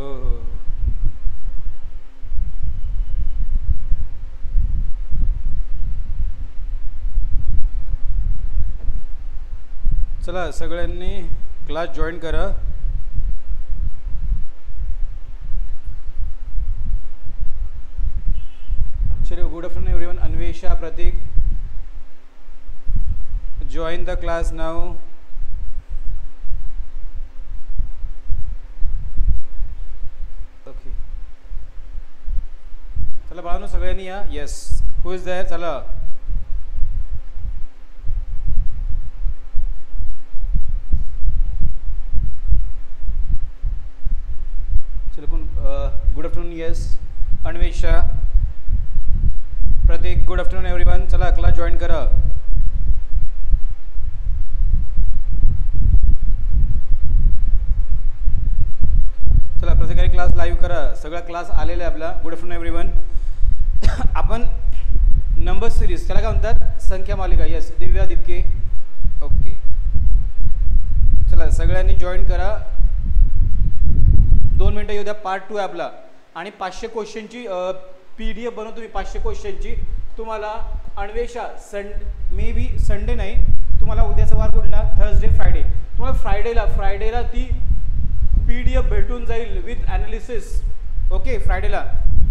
हो हो. चला सगळ्यांनी क्लास जॉईन करा. चलो good afternoon everyone. Anvesha, Pratik, join the class now. Okay. चला बाळांनो सगळ्यांनी या. Yes, who is there? चला चलो कोण? Good afternoon. Yes, Anvesha, Pratik, good afternoon everyone. चला क्लास जॉईन करा. चला प्रत्येकाने क्लास लाईव्ह करा. सगळा क्लास आलेला आहे आपला. Good afternoon everyone. आपण नंबर सिरीज, त्याला काय म्हणतात? संख्या मालिका. येस, दिव्या, दिपके. ओके, चला सगळ्यांनी जॉईन करा. 2 मिनटं येऊ द्या. पार्ट 2 आहे आपला आणि 500 क्वेश्चनची PDF बनवतो मी. 500 क्वेश्चनची तुम्हाला अन्वेषा मे बी संडे नाही, तुम्हाला उद्याचा वार कुठला? Thursday, Friday. तुम्हाला फ्रायडेला ती PDF भेटून जाईल विथ ॲनालिसिस. ओके, फ्रायडेला.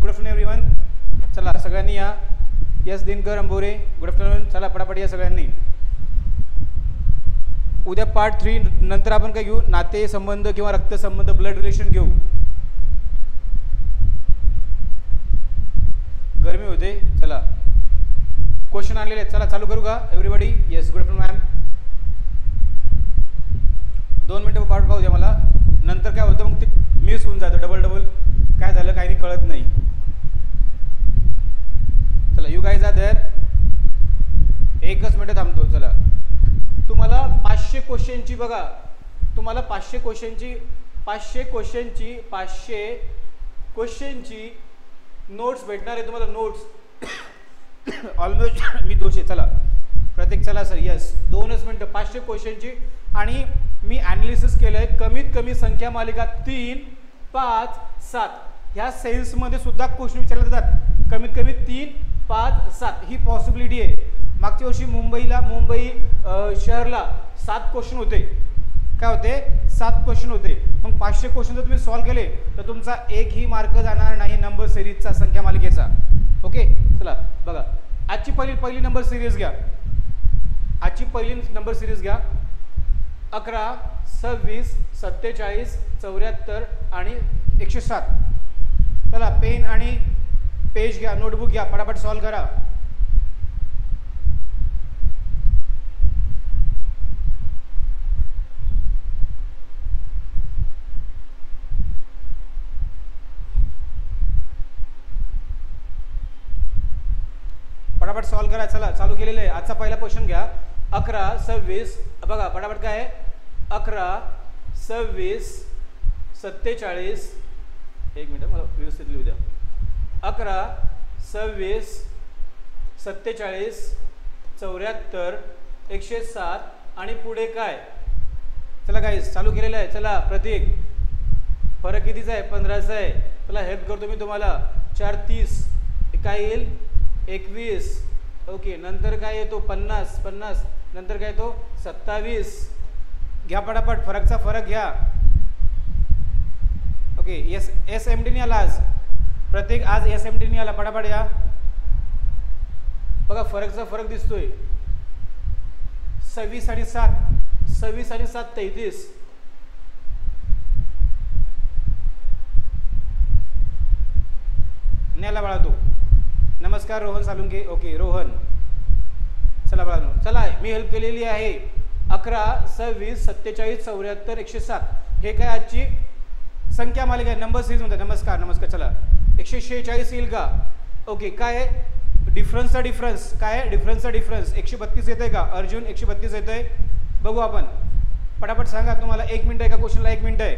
Good afternoon everyone. चला सगळ्यांनी या. Yes, Dinkar, Ambore, good afternoon. चला पटापट या सगळ्यांनी. उद्या पार्ट 3 नंतर आपण काय घेऊ? नाते संबंध किंवा रक्तसंबंध, ब्लड रिलेशन घेऊ. गरमी होते. चला क्वेश्चन आणलेले आहेत. चला चालू करू का everybody? Yes, good afternoon ma'am. 2 मिनटं पाठ पाहू द्या मला. नंतर काय होतं मग ते मिस होऊन जातं. डबल काय झालं काही नाही कळत नाही. चला यू गाईज आर देअर. 1च मिनिट थांबतो. चला तुम्हाला 500 क्वेश्चनची बघा, तुम्हाला 500 क्वेश्चनची नोट्स भेटणार आहे तुम्हाला. नोट्स ऑलमोस्ट मी 200. चला प्रत्येक, चला सर. येस, 2च मिनटं. 500 क्वेश्चनची आणि मी ॲनालिसिस केलं आहे. कमीत कमी संख्या मालिका 3, 5, 7 ह्या सेल्समध्ये सुद्धा क्वेश्चन विचारले जातात. कमीत कमी 3, 5, 7 ही पॉसिबिलिटी आहे. मागच्या वर्षी मुंबई शहरला 7 क्वेश्चन होते. काय होते? 7 क्वेश्चन होते. मग 500 क्वेश्चन जर तुम्ही सॉल्व्ह केले तर तुमचा एकही मार्क जाणार नाही नंबर सिरीजचा, संख्या मालिकेचा. ओके, चला बघा. आजची पहिली नंबर सिरीज घ्या. आजची पहिली नंबर सिरीज घ्या. 11, 26, 47, 74 आणि 107. चला पेन आणि पेज घ्या, नोटबुक घ्या, पटापट सॉल्व्ह करा. पटापट सॉल्व्ह करा. चला चालू केलेलं आहे. आजचा पहिला क्वेश्चन घ्या. 11, 26 बघा पटापट काय आहे? 11, 26, 47. एक मिनिट मला व्यवस्थित लिहू द्या. 11, 26, 47, 74, 107 आणि पुढे काय? चला गाईज चालू केलेलं आहे. चला प्रतीक, फरक कितीचा आहे? 15चा आहे. चला हेल्प करतो मी तुम्हाला. 4, 30 काय येईल? 21. ओके, नंतर काय येतो? 50. नंतर काय येतो? 27. घ्या पटापट, फरकचा फरक घ्या. ओके, SMT नाही आला आज. प्रत्येक आज SMT नाही आला. पटापट या. बघा फरकचा फरक दिसतोय. 26 आणि 7 33. न्याला बाळा तो. नमस्कार रोहन सालुंके. ओके रोहन. चला बाळांनो, चला मी हेल्प केलेली आहे. 11, 26, 47, 74, 107 हे काय आजची संख्या मालिका आहे. नंबर सिरीज म्हणतात. नमस्कार. चला 146 येईल का? ओके, काय आहे डिफरन्सचा डिफरन्स? काय आहे डिफरन्सचा डिफरन्स? 132 येतोय का? अर्जुन 132 येतोय. बघू आपण. पटापट सांगा. तुम्हाला 1 मिनिट आहे का? क्वेश्चनला 1 मिनिट आहे.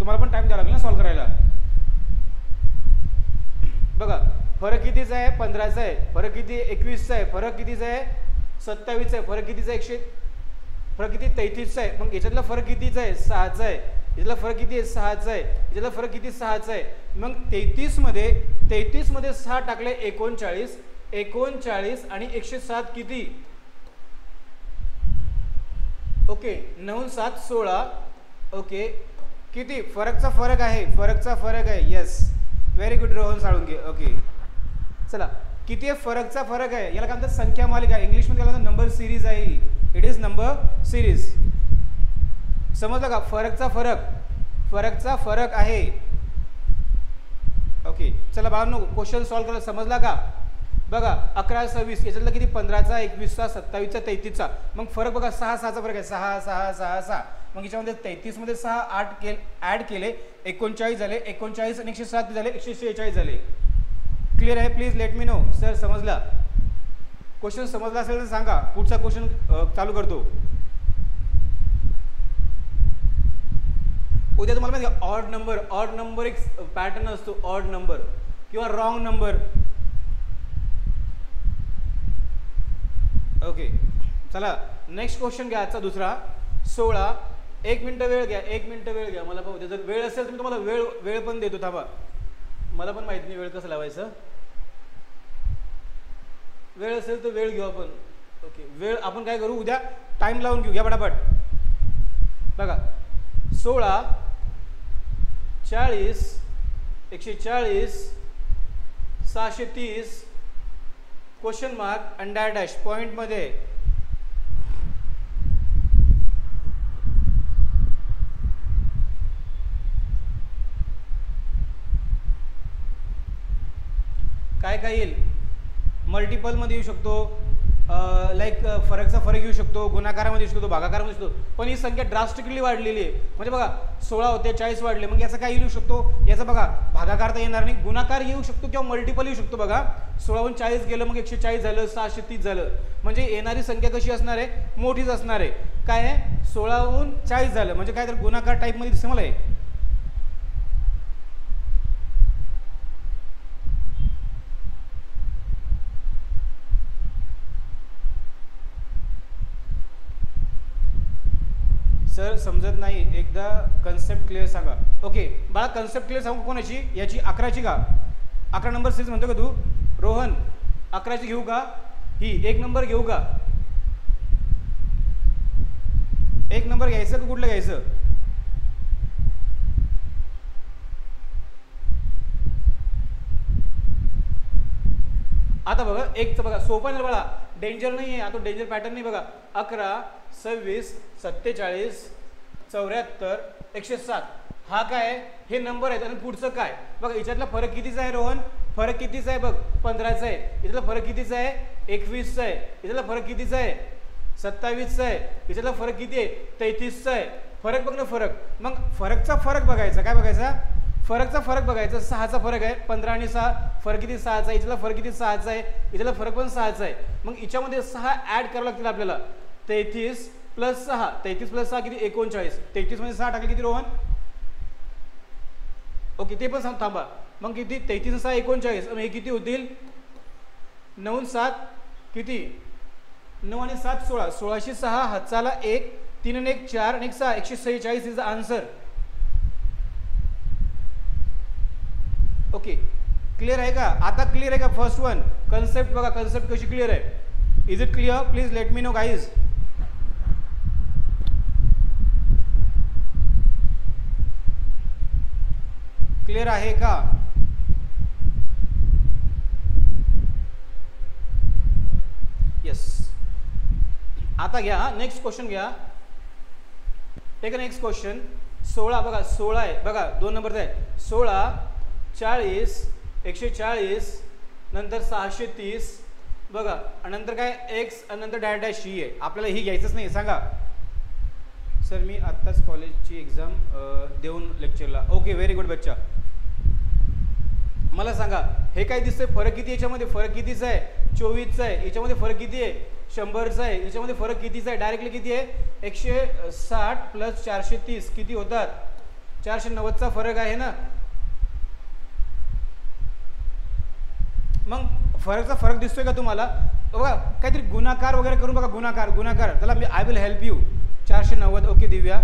तुम्हाला पण टाइम द्यावा लागेल ना सॉल्व्ह करायला. बघा फरक कितीचा आहे? 15चा आहे. फरक किती? 21चा आहे. फरक कितीचा आहे? 27चा आहे. फरक कितीचा आहे? फरक किती? 33चा आहे. मग याच्यातला फरक कितीचा आहे? 6चा आहे. याच्यातला फरक किती आहे 6चा आहे, याच्यातला फरक किती 6चा आहे. मग 33 मध्ये 6 टाकले 39 आणि 107 किती, ओके 9 7 16, ओके किती फरकचा फरक आहे, yes very good Rohan Salunke. Okay चला किती आहे फरकचा फरक आहे, याला काय म्हणतात संख्या मालिका, इंग्लिशमध्ये काय म्हणतात नंबर सिरीज आहे, इट इज नंबर सिरीज. समजलं का, फरकचा फरक आहे. ओके चला बाळांनो क्वेश्चन सॉल्व्ह करायला समजला का. बघा 11 26 याच्यातलं किती 15चा 21चा 27चा 33चा, मग फरक बघा 6 6चा फरक आहे, 6 6 6 6. मग याच्यामध्ये 33 मध्ये 6 8 ऍड केले 39 झाले, 39 आणि 107 झाले 146 झाले. क्लिअर आहे, please let me no. Sir समजला, क्वेश्चन समजला असेल तर सांगा, पुढचा क्वेश्चन चालू करतो. उद्या तुम्हाला माहिती आहे ऑड नंबर एक पॅटर्न असतो, ऑड नंबर किंवा रॉंग नंबर. ओके चला नेक्स्ट क्वेश्चन घ्या आजचा दुसरा 16. 1 मिनिट वेळ घ्या, मला पाहू दे. जर वेळ असेल तर मी तुम्हाला वेळ पण देतो, थांबा, मला पण माहित नाही वेळ कसं लावायचं. वेळ असेल तर वेळ घेऊ आपण. ओके वेळ आपण काय करू, उद्या टाइम लावून घेऊ. घ्या पटापट. बघा 16 40 140 630 question mark under dash point मध्ये. काय येईल, मल्टिपल मध्ये येऊ शकतो, लाईक फरकचा फरक येऊ शकतो, गुणाकारामध्ये येऊ शकतो, भागाकारामध्ये येऊ शकतो. पण ही संख्या ड्रास्टिकली वाढलेली आहे. म्हणजे बघा 16 होते 40 वाढले, मग याचा काय येऊ शकतो, याचा बघा भागाकार तर येणार नाही, गुणाकार येऊ शकतो किंवा मल्टिपल येऊ शकतो. बघा 16 40 गेलं, मग 140 झालं, 630 झालं. म्हणजे येणारी संख्या कशी असणार आहे, मोठीच असणार आहे. काय आहे 16 40 झालं म्हणजे काय, तर गुणाकार टाईप मध्ये दिसतं मला हे. सर समजत नाही, एकदा कन्सेप्ट क्लिअर सांगा. ओके बाळा कन्सेप्ट क्लिअर सांगू कोणाची, याची 11ची का, 11 नंबर सीरीज म्हणतो का तू रोहन, 11ची घेऊ का, ही 1 नंबर घेऊ का, 1 नंबर घ्यायचं का कुठलं घ्यायचं. आता बघा एकचं बघा सोपं नाही बघा, डेंजर नाही आहे, आता डेंजर पॅटर्न नाही बघा. 11 26 47 74 107 हा काय आहे, हे नंबर आहेत. आणि पुढचं काय बघा, याच्यातला फरक कितीचा आहे रोहन, फरक कितीचा आहे बघ 15चा आहे. याच्यातला फरक कितीचा आहे 21चा आहे. याच्यातला फरक कितीचा आहे 27चा आहे. याच्यातला फरक किती आहे 33चा आहे. फरक बघ ना, फरक. मग फरकचा फरक बघायचा, काय बघायचा, फरकचा फरक बघायचा. 6चा फरक आहे, 15 आणि 6 फरक किती 6चा आहे. याच्यातला फरक किती 6चा आहे. याच्यातला फरक पण 6चा आहे. मग याच्यामध्ये 6 ऍड करावं लागतील आपल्याला. 33 प्लस 6, 33 प्लस 6 किती 39. 33 मध्ये 6 टाकले किती रोहन, ओके ते पण सांग थांबा. मग किती 33 6 39. हे किती होतील 9 7 किती 9 आणि 7 16. 1606 हातचाला 1 3 आणि 1 4 आणि 1 6 146 is the answer. Okay clear आहे का, आता क्लिअर आहे का फर्स्ट वन कन्सेप्ट. बघा कन्सेप्ट कशी क्लिअर आहे. Is it clear, please let me know guys. Clear आहे का, येस. आता घ्या नेक्स्ट क्वेश्चन घ्या. Take next question. 16 बघा 16 आहे बघा 2 नंबरचा आहे. 16 40 140 नंतर 630 बघा आणि नंतर काय एक्स आणि नंतर डॅश डॅश ही आहे. आपल्याला ही घ्यायचंच नाही सांगा. सर मी आत्ताच कॉलेजची एक्झाम देऊन लेक्चरला. ओके व्हेरी गुड बच्चा. मला सांगा हे काय दिसतंय, फरक किती याच्यामध्ये, फरक कितीचा आहे 24चा आहे. याच्यामध्ये फरक किती आहे 100चा आहे. याच्यामध्ये फरक कितीचा आहे डायरेक्टली किती आहे 160 प्लस 430 किती होतात 490चा फरक आहे ना. मग फरकचा फरक दिसतोय का तुम्हाला. बघा काहीतरी गुणाकार वगैरे करून बघा, गुणाकार गुणाकार त्याला मी I will help you. 490 okay Divya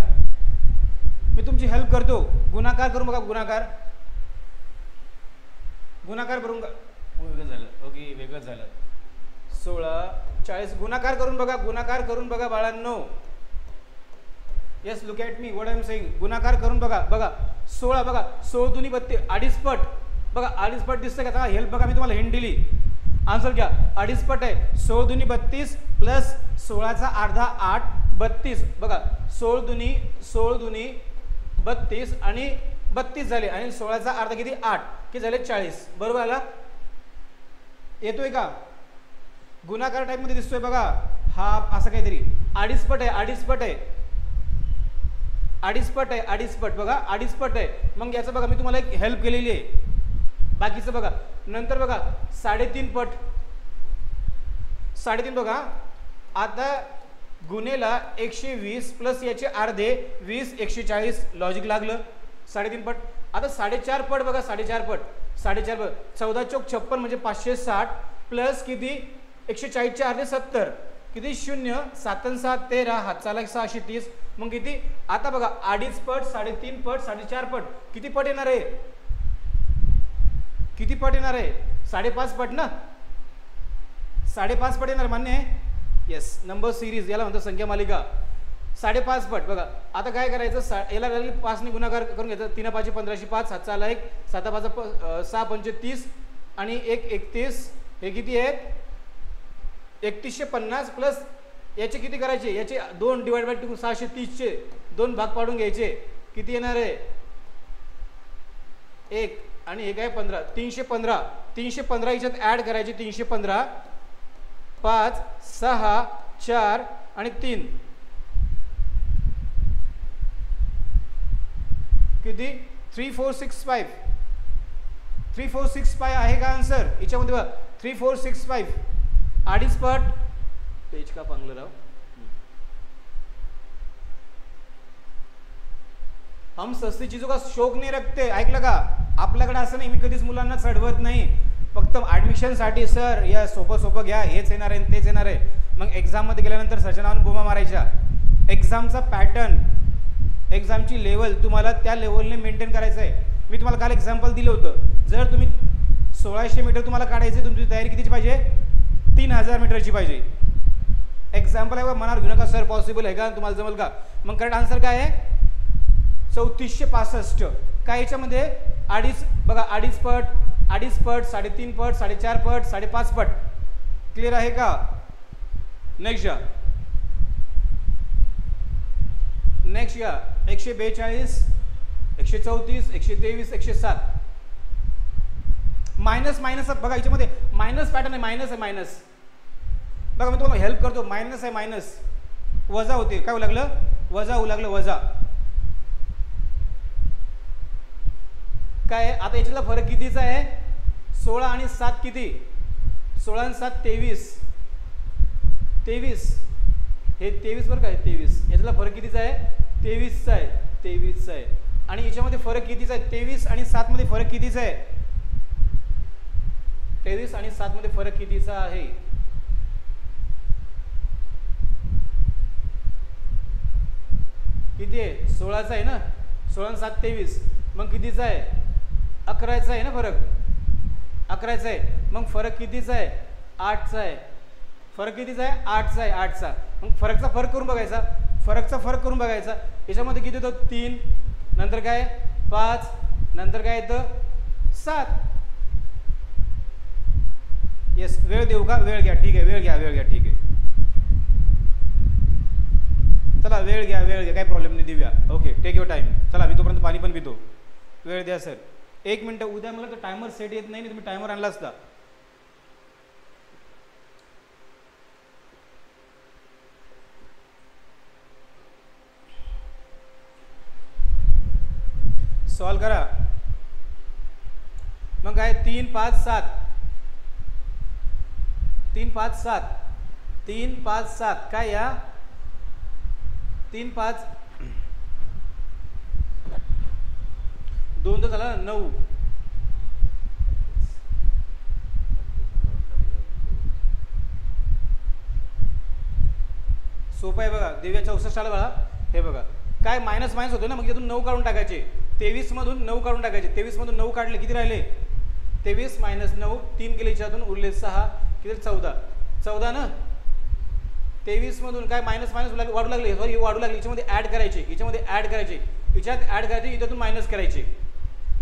मी तुमची हेल्प करतो. गुणाकार करून बघा, गुणाकार करून वेगळं झालं. ओके, वेगळं झालं. 16 40 गुणाकार करून बघा, गुणाकार करून बघा बाळांनो. Yes, look at me what I am saying. गुणाकार करून बघा. बघा 16, बघा 16 दुनी 32, अडीच पट. बघा अडीच पट दिसतंय का? हेल्प बघा, मी तुम्हाला हिंट दिली. आन्सर घ्या. अडीच पट आहे. 16 दुनी 32 प्लस 16चा अर्धा 8 32. बघा 16 दुनी 32 आणि 32 झाले आणि 16चा अर्धा किती 8 की झाले 40. बरोबर आला? येतोय का? गुणाकार टाइप मध्ये दिसतोय बघा. हा असं काहीतरी अडीच पट आहे. अडीच पट आहे. अडीच पट आहे. अडीच पट बघा, अडीच पट आहे. मग याचं बघा मी तुम्हाला एक हेल्प केलेली आहे. बाकीचं बघा नंतर बघा 3.5 पट. 3.5 बघा. आता गुन्हेला 120 प्लस याचे अर्धे 20 140 लॉजिक लागलं. 3.5 पट. आता 4.5 पट बघा. 4.5 पट. 4.5 पट 14 चौक 56 म्हणजे 560 प्लस किती 140 चे अर्धे 70 किती 0 7 आणि 7 13 हात चाला 630. मग किती आता बघा अडीच पट 3.5 पट 4.5 पट किती पट येणार आहे? किती पट येणार आहे? 5.5 पट ना. 5.5 पट येणार. मान्य आहे? येस. नंबर सिरीज याला म्हणतो संख्या मालिका. 5.5 पट बघा. आता काय करायचं? याला 5 ने गुणाकार करून घ्यायचं. 3 5 15 5 हात चाला 1 7 5 6 5 30 आणि 1 31. हे किती आहेत? 3150 प्लस याचे किती करायचे? याचे 2 डिवाइड बाय 2 630 चे 2 भाग पाडून घ्यायचे. किती येणार आहे? 1 आणि हे काय 15 315. 315 याच्यात ऍड करायचे. 315 5 6 4 आणि 3 किती 3465. 3465 आहे का आन्सर याच्यामध्ये? बघा 3465 अडीच पट. पेज का पांगलं राव. हम सस्ती चीजों का शौक नाही रखते. ऐकलं का? आपल्याकडे असं नाही. मी कधीच मुलांना चढवत नाही. फक्त ऍडमिशन साठी सर या सोपं घ्या, हेच येणार आहे तेच येणार आहे. मग एक्झाम मध्ये गेल्यानंतर सचनावरून बोमा मारायच्या. एक्झामचा पॅटर्न, एक्झामची लेवल तुम्हाला त्या लेवलने मेंटेन करायचं आहे. मी तुम्हाला काल एक्झाम्पल दिलं होतं. जर तुम्ही 1600 मीटर तुम्हाला काढायचे, तुमची तयारी कितीची पाहिजे? 3000 मीटरची पाहिजे. एक्झाम्पल आहे. मनावर घेऊ नका सर पॉसिबल आहे का, तुम्हाला जमल का? मग करेक्ट आन्सर काय आहे? 3465. काय याच्यामध्ये अडीच बघा. अडीच पट 3.5 पट 4.5 पट 5.5 पट. क्लिअर आहे का? नेक्स्ट या. नेक्स्ट या. 142 134 123 107. मायनस बघा याच्यामध्ये मायनस पॅटर्न आहे. मायनस आहे. मायनस बघा मी तुम्हाला हेल्प करतो. मायनस आहे. मायनस वजा होते. काय होऊ लागलं? वजा होऊ लागलं. वजा काय? आता याच्यातला फरक कितीचा आहे? 16 आणि 7 किती? 16 आणि 7 23. 23 हे 23 बरं काय? 23 याच्यातला फरक कितीचा आहे? 23चा आहे. 23चा आहे. आणि याच्यामध्ये फरक कितीचा आहे? 23 आणि 7 मध्ये फरक कितीचा आहे? 23 आणि 7 मध्ये फरक कितीचा आहे? किती आहे? 16चा आहे ना. 16 आणि 7 23. मग कितीचा आहे? 11चा आहे ना फरक. 11चा आहे. मग फरक कितीचा आहे? 8चा आहे. फरक कितीचा आहे? 8चा आहे. 8चा. मग फरकचा फरक करून बघायचा. फरकचा फरक करून बघायचा. याच्यामध्ये किती येतो? 3 नंतर काय 5 नंतर काय येतं 7. येस. वेळ देऊ का? वेळ घ्या. ठीक आहे. वेळ घ्या. वेळ घ्या. ठीक आहे. चला वेळ घ्या. वेळ घ्या. काही प्रॉब्लेम नाही. देऊया. ओके. Take your time. चला मी तोपर्यंत पाणी पण पितो. वेळ द्या सर. 1 मिनिट. उद्या मला तर टायमर सेट येत नाही. तुम्ही टायमर आणला असता. सॉल्व करा. मग काय 3 5 7 3 5 7 3 5 7 काय या 3 5 2 तर झाला 9. सोपं आहे बघा. दिव्या 64 आला बघा. हे बघा काय मायनस मायनस होतो ना, मग त्यातून 9 काढून टाकायचे. 23 मधून 9 काढून टाकायचे. 23 मधून 9 काढले किती राहिले? 23 मायनस 9, 3 गेले याच्यातून, उरले 6, किती 14. 14 ना. 23 मधून काय मायनस मायनस वाढू लागले, सॉरी वाढू लागले. याच्यामध्ये ऍड करायचे, याच्यामध्ये ऍड करायचे, याच्यात ऍड करायचे, याच्यातून मायनस करायचे,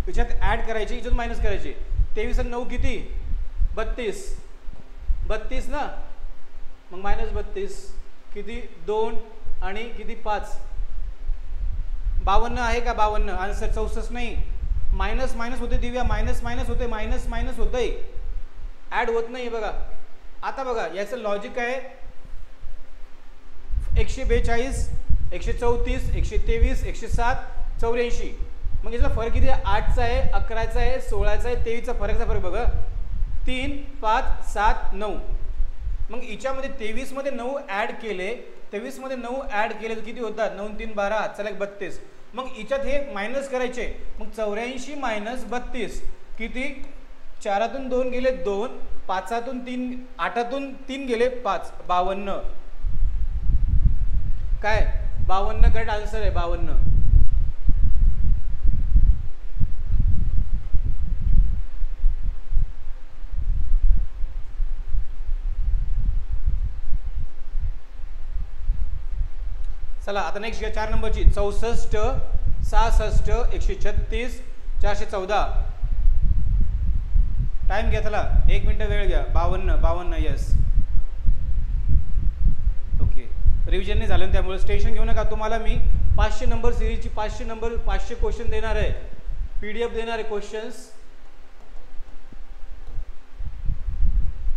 याच्यात ऍड करायचे, याच्यातून मायनस करायचे. 23 आणि 9 किती? 32. 32 ना. मग मायनस 32 किती? 2 आणि किती? 5. 52 आहे का? 52 आन्सर. 64 नाही. मायनस मायनस होते दिव्या, मायनस मायनस होते, मायनस मायनस होतंय, ऍड होत नाही बघा. आता बघा याचं लॉजिक आहे 142, 134, 123, 107, 84. मग याचा फरक किती आहे? 8चा आहे, 11चा आहे, 16चा आहे, 23चा फरकचा फरक बघा. 3, 5, 7, 9. मग हिच्यामध्ये 23 मध्ये 9 ऍड केले, 23 मध्ये 9 ऍड केले तर किती होतात? 9 3 12, चला 32. मग हिच्यात हे मायनस करायचे. मग 84 मायनस 32 किती? 4तून 2 गेले 2, 5तून 3, 8तून 3 गेले 5, 52. काय? 52 करेक्ट आन्सर आहे. 52. चला आता नेक्स्ट घ्या 4 नंबरची. 64, 66, 136, 414. टाइम घ्या, चला 1 मिनिट वेळ घ्या. 52, 52 यस. ओके, रिव्हिजन नाही झालं त्यामुळे टेन्शन घेऊ नका. तुम्हाला मी 500 नंबर सिरीजची 500 क्वेश्चन देणार आहे, PDF देणार आहे क्वेश्चन्स,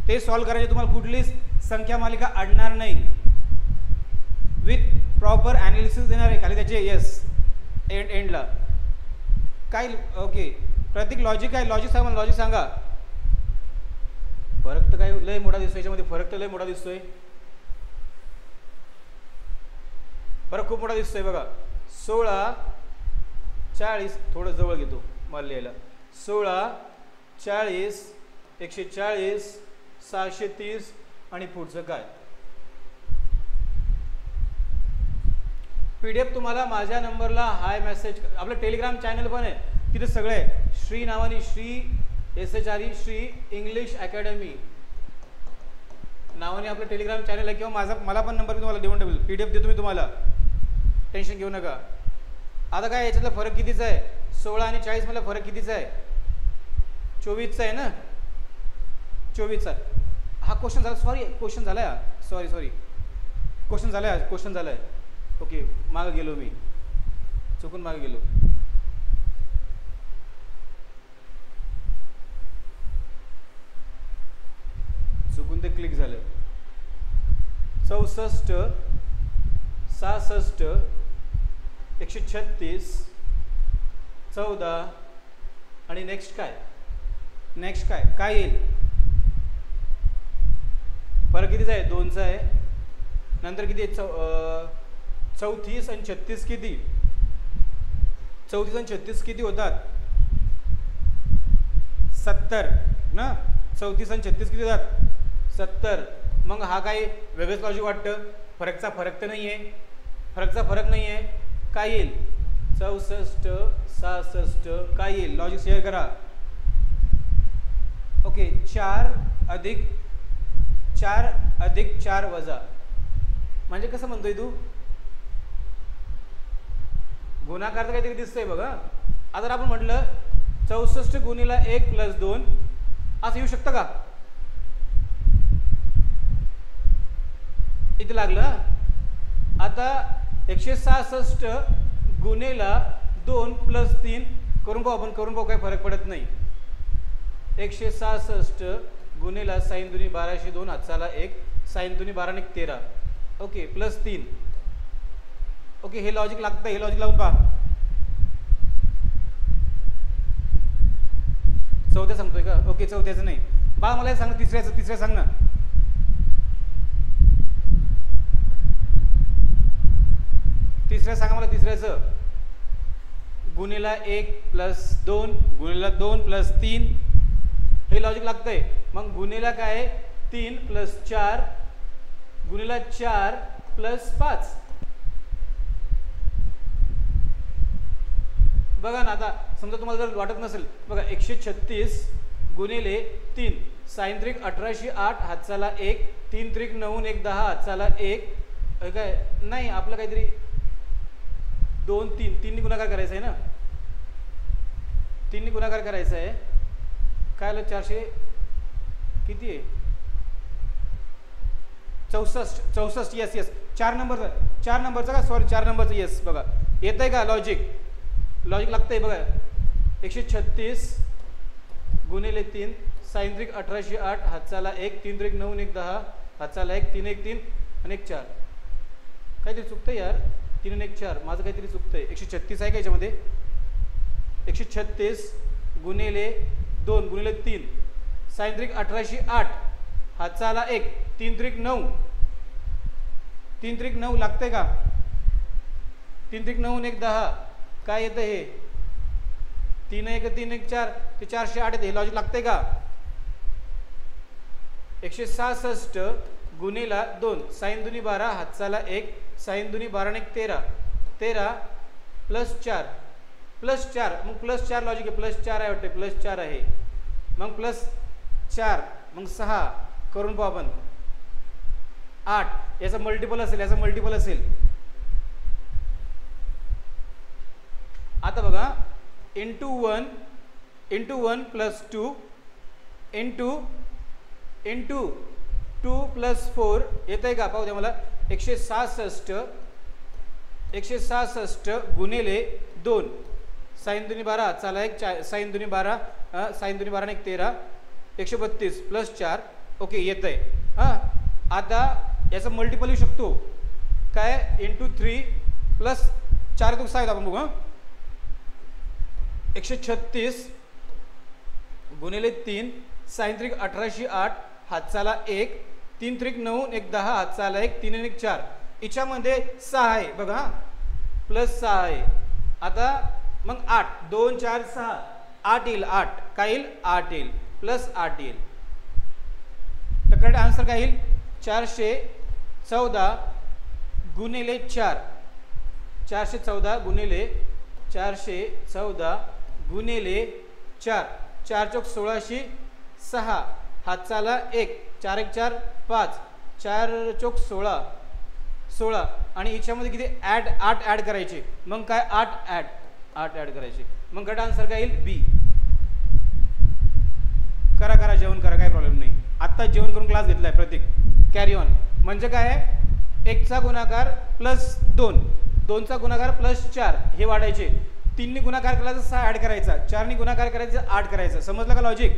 ते सॉल्व करायचे. तुम्हाला कुठलीच संख्या मालिका अडणार नाही, विथ प्रॉपर ॲनालिसिस देणार आहे खाली त्याचे. यस, एंडला काय? ओके प्रतीक, लॉजिक आहे. लॉजिक सांगा, लॉजिक सांगा. फरक तर काय लय मोठा दिसतोय याच्यामध्ये, फरक तर लय मोठा दिसतोय, फरक खूप मोठा दिसतोय बघा. 16, 40, थोडं जवळ घेतो मला लिहायला. 16, 40, 140, 630 आणि पुढचं काय? PDF तुम्हाला माझ्या नंबरला हाय मेसेज, आपलं टेलिग्राम चॅनल पण आहे, तिथे सगळे आहे. श्री नावानी, Shri SHRE, Shri English academy नावाने आपलं टेलिग्राम चॅनल आहे, किंवा मला पण नंबर मी तुम्हाला देऊन ठेवेल. PDF देतो मी तुम्हाला, टेन्शन घेऊ नका. आता काय याच्यातला फरक कितीचा आहे? 16 आणि 40 मधला फरक कितीचा आहे? 24चा आहे ना. 24चा. हा क्वेश्चन झाला, सॉरी क्वेश्चन झाला आहे, सॉरी क्वेश्चन झाला आहे, क्वेश्चन झाला आहे. ओके, मागे गेलो मी, चुकून मागे गेलो. चुकून ते क्लिक झालं. 64, 66, 136, 14 आणि नेक्स्ट काय? नेक्स्ट काय येईल? फरक कितीचा आहे? 2चा आहे. नंतर किती आहे? 34 आणि 36 किती? 34 आणि 36 किती होतात? 70 ना. 34 आणि 36 किती होतात? 70. मग हा काही वेगळंच लॉजिक वाटतं. फरकचा फरक तर नाही आहे, फरकचा फरक नाही आहे. काय येईल? 64, 66 काय येईल? लॉजिक शेअर करा. ओके, 4 अधिक 4 वजा, म्हणजे कसं म्हणतोय तू? गुणाकार तर काहीतरी दिसतंय बघा. आता आपण म्हटलं 64 गुणिला 1 + 2 असं येऊ शकतं का? इथे लागलं. आता 166 गुणिला 2 + 3 करून पाहू आपण, करून पाहू, काही फरक पडत नाही. 166 गुणिला sin 2 12 2 हातचाला 1, sin 2 12 1 13. ओके, +3. ओके, हे लॉजिक लागतं, हे लॉजिक लावून पहा. चौथ्या सांगतोय का? ओके, चौथ्याचं नाही बा, मला सांग तिसऱ्या सांग ना. तिसऱ्या सांगा मला. तिसऱ्याचं गुणिला 1 + 2 गुणिला 2 + 3 हे लॉजिक लागतंय. मग गुणिला काय? 3 + 4 गुणिला 4 + 5 बघा ना, आता समजा तुम्हाला जर वाटत नसेल, बघा 136 गुणिले 3 साइन त्रिक 1808 हातचाला 1 3 त्रिक 9 1 10 हातचाला 1 काय नाही आपलं काहीतरी 2 3 3 ने गुणाकार करायचा आहे ना, 3 ने गुणाकार करायचा आहे. काय आलं 400 किती आहे 64 यस यस 4 नंबरचा का सॉरी 4 नंबरचा यस. बघा येत आहे का लॉजिक लागतंय बघा. 136 गुणिले 3 साइन त्रिक 1808 हातचाला 1 3 त्रिक 9 1 10 हातचाला 1 3 1 3 आणि 1 4. काहीतरी चुकतंय यार 3 आणि 1 4 माझं काहीतरी चुकतंय. 136 आहे का याच्यामध्ये 136 गुणिले 2 गुणिले 3 साइन त्रिक 1808 हातचाला 1 3 त्रिक 9 3 त्रिक 9 लागतंय का 3 त्रिक 9 1 10 काय येतं हे 3 1 3 1 4 ते 408 येते. हे लॉजिक लागतंय का. 166 गुणिला 2 साइन दुनी 12 हातचाला 1 साइन दुनी 12 1 13 13 प्लस 4 मग प्लस 4 लॉजिक आहे प्लस 4 आहे वाटते प्लस 4 आहे मग प्लस 4 मग 6 करून पाहू आपण 8 याचा मल्टिपल असेल आता बघा इंटू 1 प्लस 2 इंटू 2 प्लस 4 येत आहे का पाहू द्या मला. 166 गुणिले 2 साइन दुनी 12 चाला 1 साइन दुनी 12 1 13 132 प्लस 4 ओके येत आहे. हां आता याचा मल्टिपल येऊ शकतो काय इंटू 3 प्लस 4 तो 6 आपण बघू. 136 गुणिले 3 साइन त्रिक 1808 हातचाला 1 3 त्रिक 9 1 10 हातचाला 1 3 1 4 याच्यामध्ये 6 आहे बघा प्लस 6 आहे. आता मग 8 2 4 6 8 येईल 8 काय येईल 8 येईल प्लस 8 येईल. तर करेक्ट आन्सर काय येईल 414 गुणिले 4 414 गुणिले 4 4 चौक 16 6 हातचाला 1 4 1 4 5 4 चौक 16 आणि याच्यामध्ये किती 8 ॲड करायचे मग काय 8 ॲड करायचे मग करेक्ट आन्सर काय येईल बी. करा जेवण करा काही प्रॉब्लेम नाही. आत्ता जेवण करून क्लास घेतलाय प्रतीक कॅरी ऑन. म्हणजे काय आहे 1 चा गुणाकार प्लस 2 2 चा गुणाकार प्लस 4 हे वाढायचे 3 ने गुणाकार केला तर 6 ॲड करायचा 4 ने गुणाकार करायचा 8 करायचा. समजलं का लॉजिक.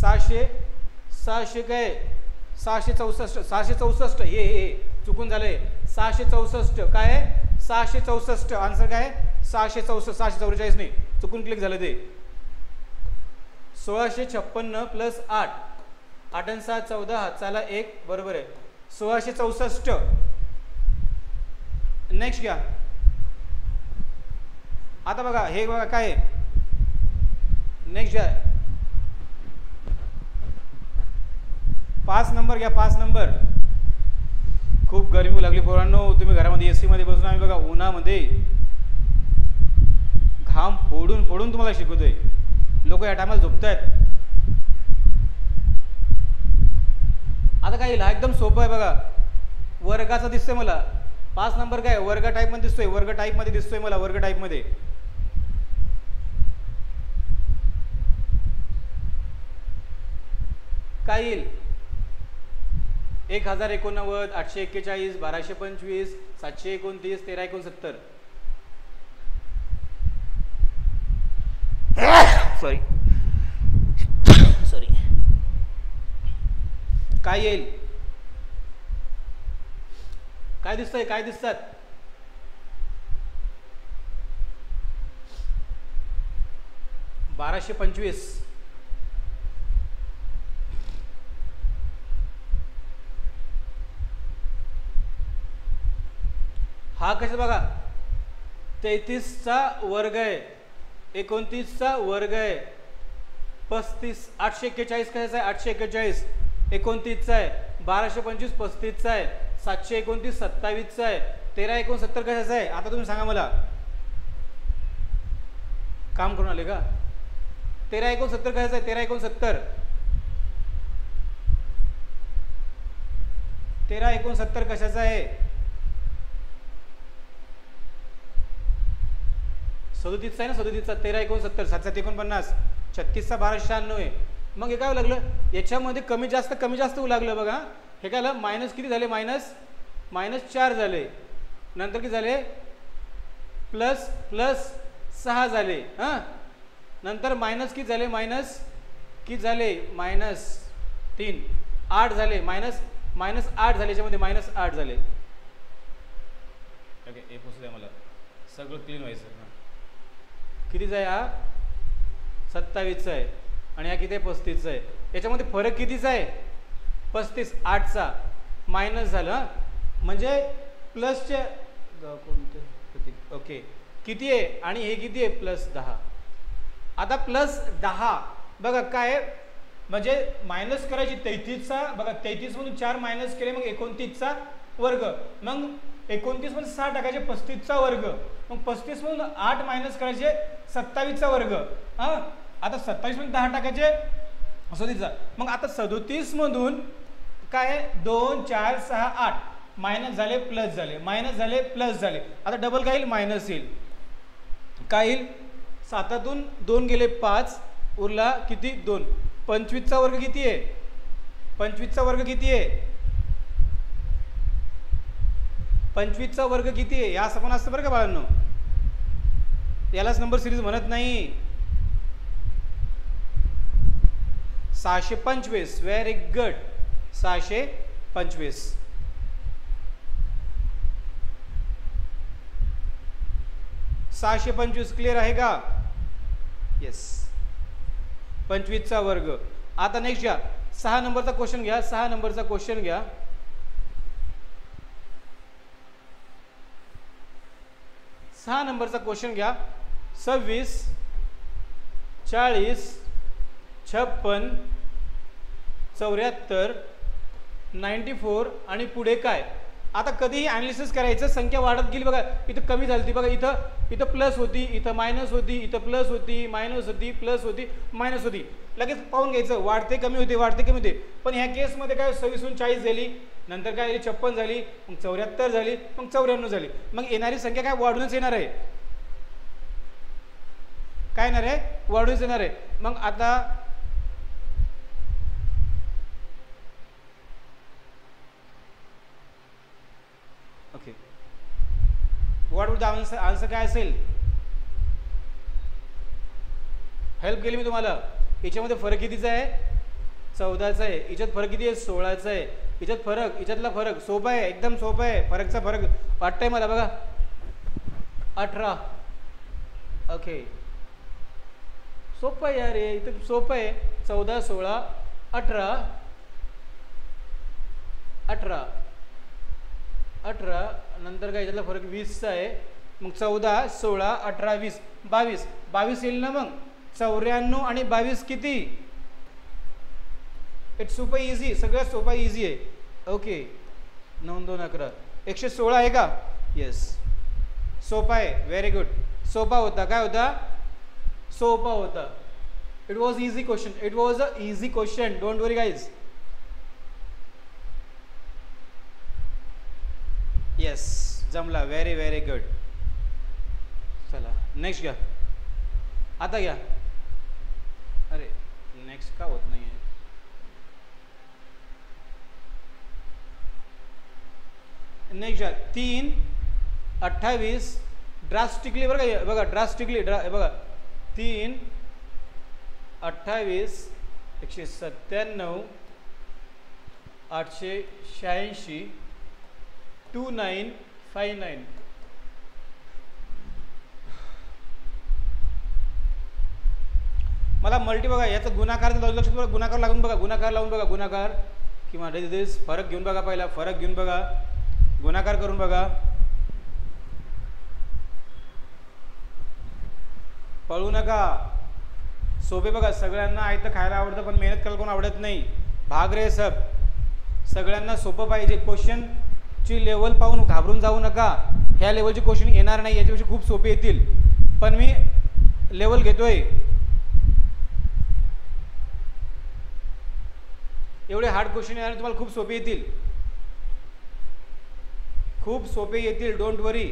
600 काय 664 हे चुकून झालंय 664 काय 664 आन्सर काय 644 नाही चुकून क्लिक झालं ते. 1656 प्लस 8 8 आणि 6 14 हातचाला 1 बरोबर आहे 1664. नेक्स्ट घ्या. आता बघा हे बघा काय नेक्स्ट घ्या 5 नंबर घ्या 5 नंबर. खूप गरमी लागली पोरांनो तुम्ही घरामध्ये एसी मध्ये बसून आम्ही बघा उन्हामध्ये घाम फोडून तुम्हाला शिकवतोय. लोक या टायमाला झोपतायत. आता काय येईल हा एकदम सोपं आहे बघा. वर्गाचा दिसतोय मला 5 नंबर काय वर्ग टाईप मध्ये दिसतोय मला वर्ग टाईप मध्ये. काय येईल 1089 841 1225 729 1369 सॉरी काय येईल काय दिसतंय काय दिसतात 1225 हा कसं बघा 33 चा वर्ग आहे 29 चा वर्ग आहे 35 841 कशाचा आहे 841 29 चा आहे 1225 35 चा आहे 729 27 चा आहे 13 कशाचा आहे आता तुम्ही सांगा मला. काम करून आले का? 13 कशाचा आहे? 13 कशाचा आहे? 37 आहे ना, 37चा 13 7 7 49 36 1296 आहे. मग हे काय लागलं याच्यामध्ये कमी जास्त होऊ लागलं बघा. हे काय झालं मायनस किती झाले? -4 झाले. नंतर किती झाले? प्लस 6 झाले. हां नंतर मायनस किती झाले? -3 8 झाले. -8 झाले. याच्यामध्ये -8 झाले. ओके हे पुसू द्या मला सगळं क्लीन व्हायचं. हां कितीचा आहे हा? 27चा आहे. आणि हा किती आहे? 35चा आहे. याच्यामध्ये फरक कितीचा आहे? 35 8चा मायनस झालं. म्हणजे प्लसचे कोणते प्रतीक? ओके किती आहे? आणि हे किती आहे? +10. आता +10 बघा काय आहे? म्हणजे मायनस करायची 33चा बघा 33 मधून 4 मायनस केले मग 29चा वर्ग. मग 29 मध्ये 6 टाकायचे 35चा वर्ग. मग 35 मधून 8 मायनस करायचे 27चा वर्ग. हां आता 27 मध्ये 10 टाकायचे 37चा. मग आता 37 मधून काय 2 4 6 8 मायनस झाले प्लस झाले. आता डबल काय येईल? मायनस येईल. काय येईल? 7तून 2 गेले 5 उरला किती? 2. 25चा वर्ग किती आहे? 25चा वर्ग किती आहे? या असं पण असतं बरं का बाळांनो. यालाच नंबर सिरीज म्हणत नाही. 625. Very good. 625. 625 क्लिअर आहे का? येस 25चा वर्ग. आता नेक्स्ट घ्या 6 नंबरचा क्वेश्चन घ्या. 6 नंबरचा क्वेश्चन घ्या. 6 नंबरचा क्वेश्चन घ्या. 26 40 56 74 94 आणि पुढे काय? आता कधीही ॲनालिसिस करायचं संख्या वाढत गेली बघा. इथं कमी झाली ती बघा. इथं प्लस होती, इथं मायनस होती, इथं प्लस होती, मायनस होती, प्लस होती, मायनस होती. लगेच पाहून घ्यायचं वाढते कमी होते. पण ह्या केसमध्ये काय 26 40 झाली. नंतर काय झाली? 56 झाली. मग 74 झाली. मग 94 झाली. मग येणारी संख्या काय वाढूनच येणार आहे. काय येणार आहे? वाढूनच येणार आहे. मग आता okay what would the answer काय असेल? हेल्प केली मी तुम्हाला. याच्यामध्ये फरक कितीचा आहे? 14चा आहे. याच्यात फरक किती आहे? 16चा आहे. याच्यातला फरक सोपा आहे, एकदम सोपा आहे. फरकचा फरक वाटतंय मला बघा 18. ओके सोपं आहे यार हे. इथं सोपं आहे. 14 16 18 नंतर काय याच्यातला फरक 20चा आहे. मग 14 16 18 20 22 येईल ना. मग 94 आणि 22 किती? It's super easy. सगळ्यात सोपा इझी आहे. ओके 9 2 11 116 आहे का? येस सोपा आहे. Very good. सोपा होता. काय होता? सोपा होता. It was easy question. Don't worry guys. Yes जमला. Very good. चला नेक्स्ट घ्या. आता घ्या. अरे नेक्स्ट का होत नाही आहे? नेक्स्ट घ्या. 3 28 ड्रास्टिकली बरं का बघा. ड्रास्टिकली बघा 3 28 197 886 2959. मला मल्टी बघा याचा गुणाकार लक्ष बघा. गुणाकार लागून बघा. गुणाकार लावून बघा. गुणाकार किंवा दिस फरक घेऊन बघा. पहिला फरक घेऊन बघा. गुणाकार करून बघा. पळू नका. सोपे बघा. सगळ्यांना आयतं खायला आवडतं पण मेहनत करायला कोण आवडत नाही. भाग रे सब. सगळ्यांना सोपं पाहिजे. क्वेश्चन ची लेवल पाहून घाबरून जाऊ नका. ह्या लेवलचे क्वेश्चन येणार नाही, याच्यापेक्षा खूप सोपे येतील, पण मी लेवल घेतोय. एवढे हार्ड क्वेश्चन येणार तुम्हाला, खूप सोपे येतील, खूप सोपे येतील, डोंट वरी.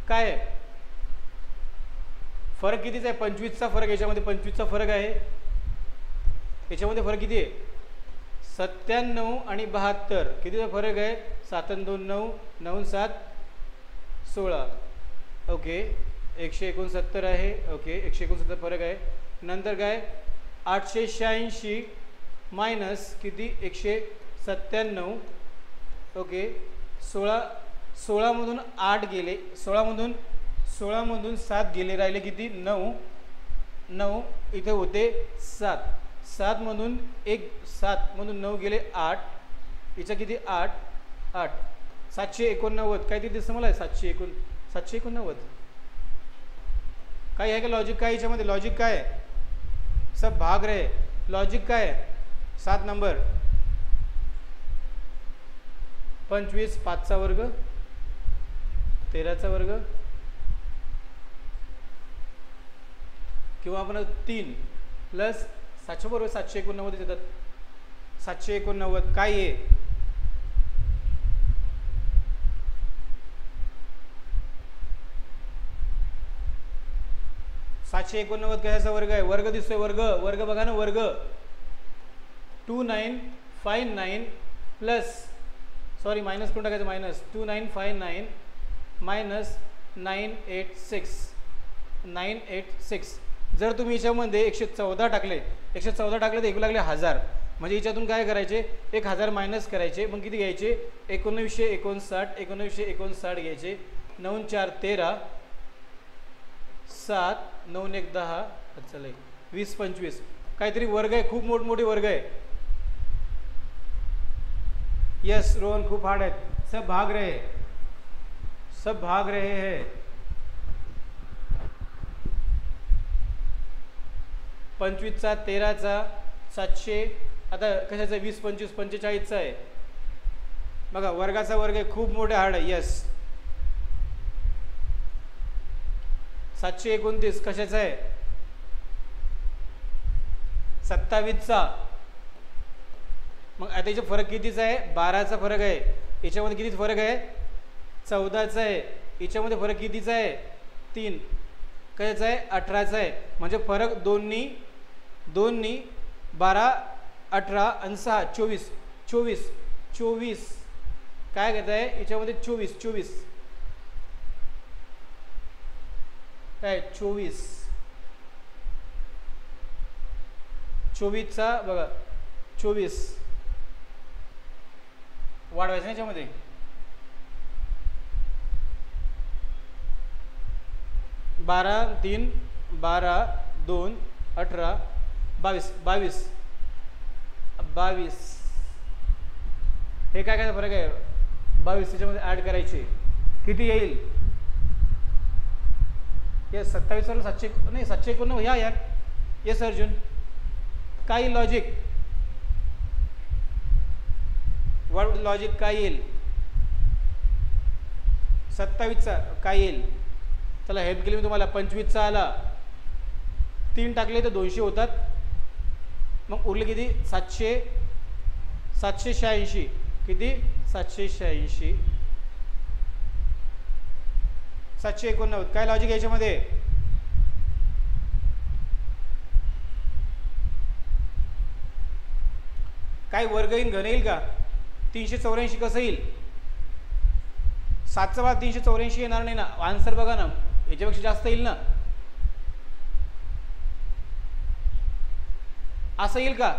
काय फरक कितीचा आहे? 25चा फरक, याच्यामध्ये 25चा फरक आहे. याच्यामध्ये फरक किती आहे? 97 आणि 72. कितीचा फरक आहे? 7 आणि 2 9, 9 आणि 7 16. ओके, 169 आहे. ओके, 169 फरक आहे. नंतर काय? 886 मायनस किती? 197. ओके, 16मधून 8 गेले, 16मधून 7 गेले, राहिले किती? 9. 9 इथे होते 7, 7मधून 9 गेले 8, हिचं किती? 8. 789. काय ते दिसतं मला? 789. काय आहे का लॉजिक? काय याच्यामध्ये लॉजिक काय आहे? सब भाग रहे. लॉजिक काय आहे? 7 नंबर 25 5चा वर्ग 13चा वर्ग किंवा आपण 3 प्लस 700 बरोबर 789 येतात. 789 काय आहे? कशाचा वर्ग आहे? वर्ग दिसतोय, वर्ग बघा ना, वर्ग 2959 प्लस, सॉरी मायनस कोण टाकायचं? Minus 2959 minus 986. जर तुम्ही याच्यामध्ये 114 टाकले, 114 टाकले तर एकू लागले 1000. म्हणजे याच्यातून काय करायचे? 1000 मायनस करायचे. मग किती घ्यायचे? 1959 घ्यायचे. 9 4 13, 7 9 1 10, चला 20 25 काहीतरी वर्ग आहे, खूप मोठमोठे वर्ग आहे. यस रोहन, खूप हार्ड आहेत. सब भाग रहे हैं. 25चा 13चा 700. आता कशाचा? 20 25 45चा आहे बघा. वर्गाचा वर्ग आहे, खूप मोठे हार्ड आहे. यस 729 कशाचा आहे? 27चा. मग आता याचा फरक कितीचा आहे? 12चा फरक आहे. याच्यामध्ये किती फरक आहे? 14चा आहे. याच्यामध्ये फरक कितीचा आहे? 3. कशाचा आहे? 18चा आहे. म्हणजे फरक दोन्ही 12 18 आणि 6 24. काय घेत आहे याच्यामध्ये? 24 काय? 24चा बघा 24 वाढवायचं ना याच्यामध्ये. 12 3 12 2 18 22. हे काय काय फरक आहे? 22 त्याच्यामध्ये ऍड करायचे. किती येईल? येस 27 वर 700 नाही 791 या यार. येस अर्जुन, काय लॉजिक? वर्ड लॉजिक काय येईल? 27चा काय येईल? चला हेल्प केली मी तुम्हाला. 25चा आला, 3 टाकले तर 200 होतात. मग उरले किती? 786. किती? 786. 789. काय लॉजिक याच्यामध्ये? काय वर्ग येईल? घन येईल का? 384 कसं येईल? 7चा भाग 384 येणार नाही ना. आन्सर बघा ना, याच्यापेक्षा जास्त येईल ना. असं येईल का?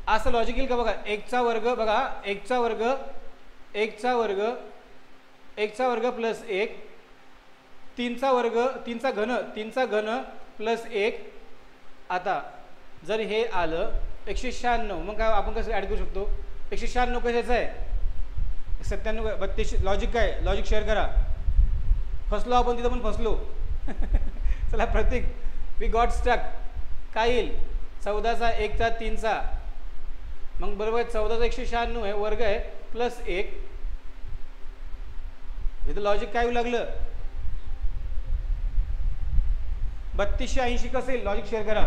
असं लॉजिक येईल का? बघा 1चा वर्ग बघा, 1चा वर्ग प्लस 1, 3चा वर्ग 3चा घन प्लस 1. आता जर हे आलं 196, मग काय आपण कसं ॲड करू शकतो? 196 कशाचं आहे? 97 32. लॉजिक काय? लॉजिक शेअर करा. फसलो आपण तिथं, पण फसलो. चला प्रतीक, वी गॉट स्टक. काय येईल? 14चा 1चा 3चा मग बरोबर 14,196 आहे, वर्ग आहे प्लस 1. इथं लॉजिक काय येऊ लागलं? 3280 कसं येईल? लॉजिक शेअर करा,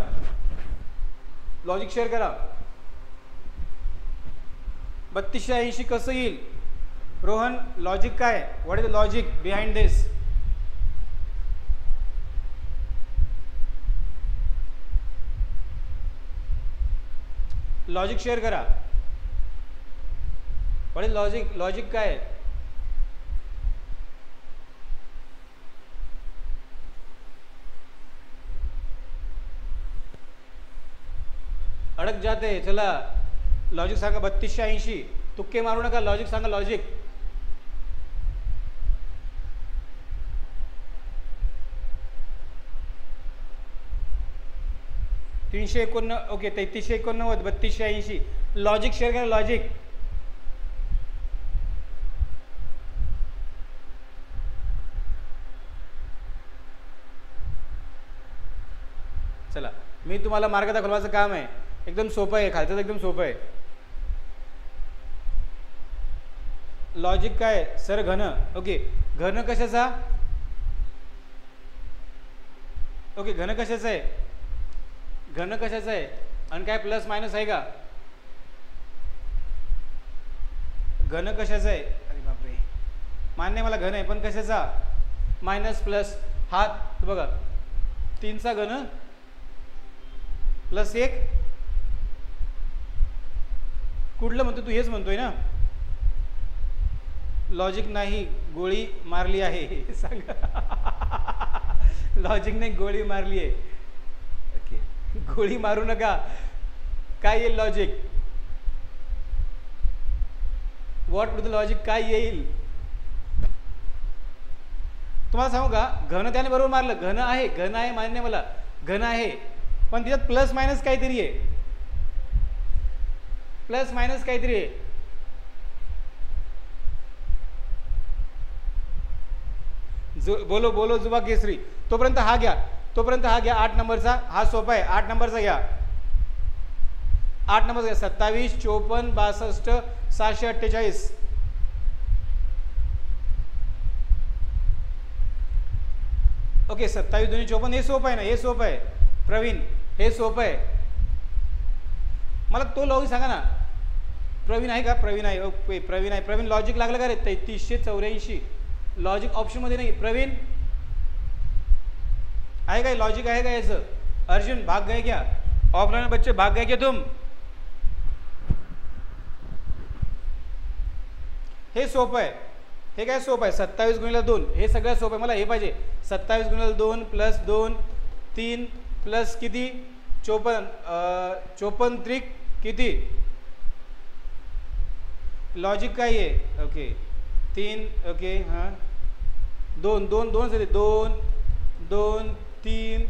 लॉजिक शेअर करा. 3280 कसं येईल? रोहन, लॉजिक काय? What is the logic behind this? Logic share करा. What is logic? लॉजिक काय? अडक जाते. चला लॉजिक सांगा. 3280. तुक्के मारू नका, लॉजिक सांगा. Logic okay 3389 3280. लॉजिक शेअर करा. लॉजिक चला मी तुम्हाला मार्ग दाखवण्याचं काम आहे. एकदम सोपं आहे, खालचं एकदम सोपं आहे. लॉजिक काय सर? घन. ओके घन कशाचा? ओके घन कशाचं आहे? घन कशाचं आहे? आणि काय प्लस मायनस आहे का? घन कशाचं आहे? अरे बापरे, मान्य मला घन आहे, पण कशाचा? Minus plus. हात बघा 3चा घन प्लस 1. कुठलं म्हणतो तू? हेच म्हणतोय ना. लॉजिक नाही, गोळी मारली आहे. सांगा. लॉजिक नाही, गोळी मारली आहे. ओके गोळी मारू नका. काय येईल logic? What with the logic काय येईल? तुम्हाला सांगू का? घन त्याने बरोबर मारलं. घन आहे, घन आहे, मान्य मला घन आहे, पण त्याच्यात प्लस मायनस काहीतरी आहे. प्लस मायनस काहीतरी आहे. बोलो बोलो जुबा केसरी. तोपर्यंत हा घ्या, तोपर्यंत हा घ्या. 8 नंबरचा हा सोपा आहे. 8 नंबरचा घ्या. 8 नंबर घ्या. 27 54 62 648. ओके 27 2 54. हे सोपं आहे ना? हे सोपं आहे प्रवीण, हे सोपं आहे. मला तो लॉजिक सांगा ना. प्रवीण आहे का? प्रवीण आहे. ओके प्रवीण आहे. प्रवीण लॉजिक लागलं का रे? 3384. लॉजिक ऑप्शन मध्ये नाही. प्रवीण आहे काय? लॉजिक आहे का याचं? अर्जुन भाग गए क्या? ऑफलाइन बच्चे भाग गए क्या तुम? हे सोपं आहे. हे काय सोपं आहे? 27 गुणिले 2 हे सगळं सोपं आहे. मला हे पाहिजे. 27 गुणिले 2 प्लस 2 3 प्लस किती? 54 54 त्रिक किती? लॉजिक काय आहे? ओके 3 ओके हां 2 2 2 2 2 3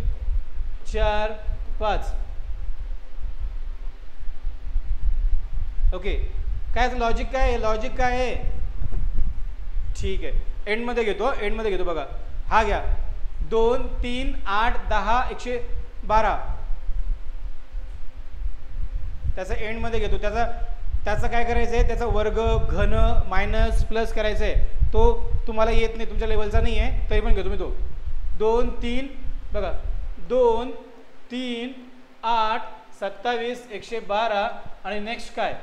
4 5. ओके काय लॉजिक काय आहे? लॉजिक काय आहे? ठीक आहे एंडमध्ये घेतो. एंडमध्ये घेतो बघा. हा घ्या 2 3 8 10 112. त्याचा एंडमध्ये घेतो. त्याचा काय करायचं आहे? त्याचा वर्ग घन मायनस प्लस करायचं आहे. तो तुम्हाला येत नाही, तुमच्या लेवलचा नाही आहे, तरी पण घेतो मी तो. 2 3 बघा 2 3 8 27 112 आणि नेक्स्ट काय?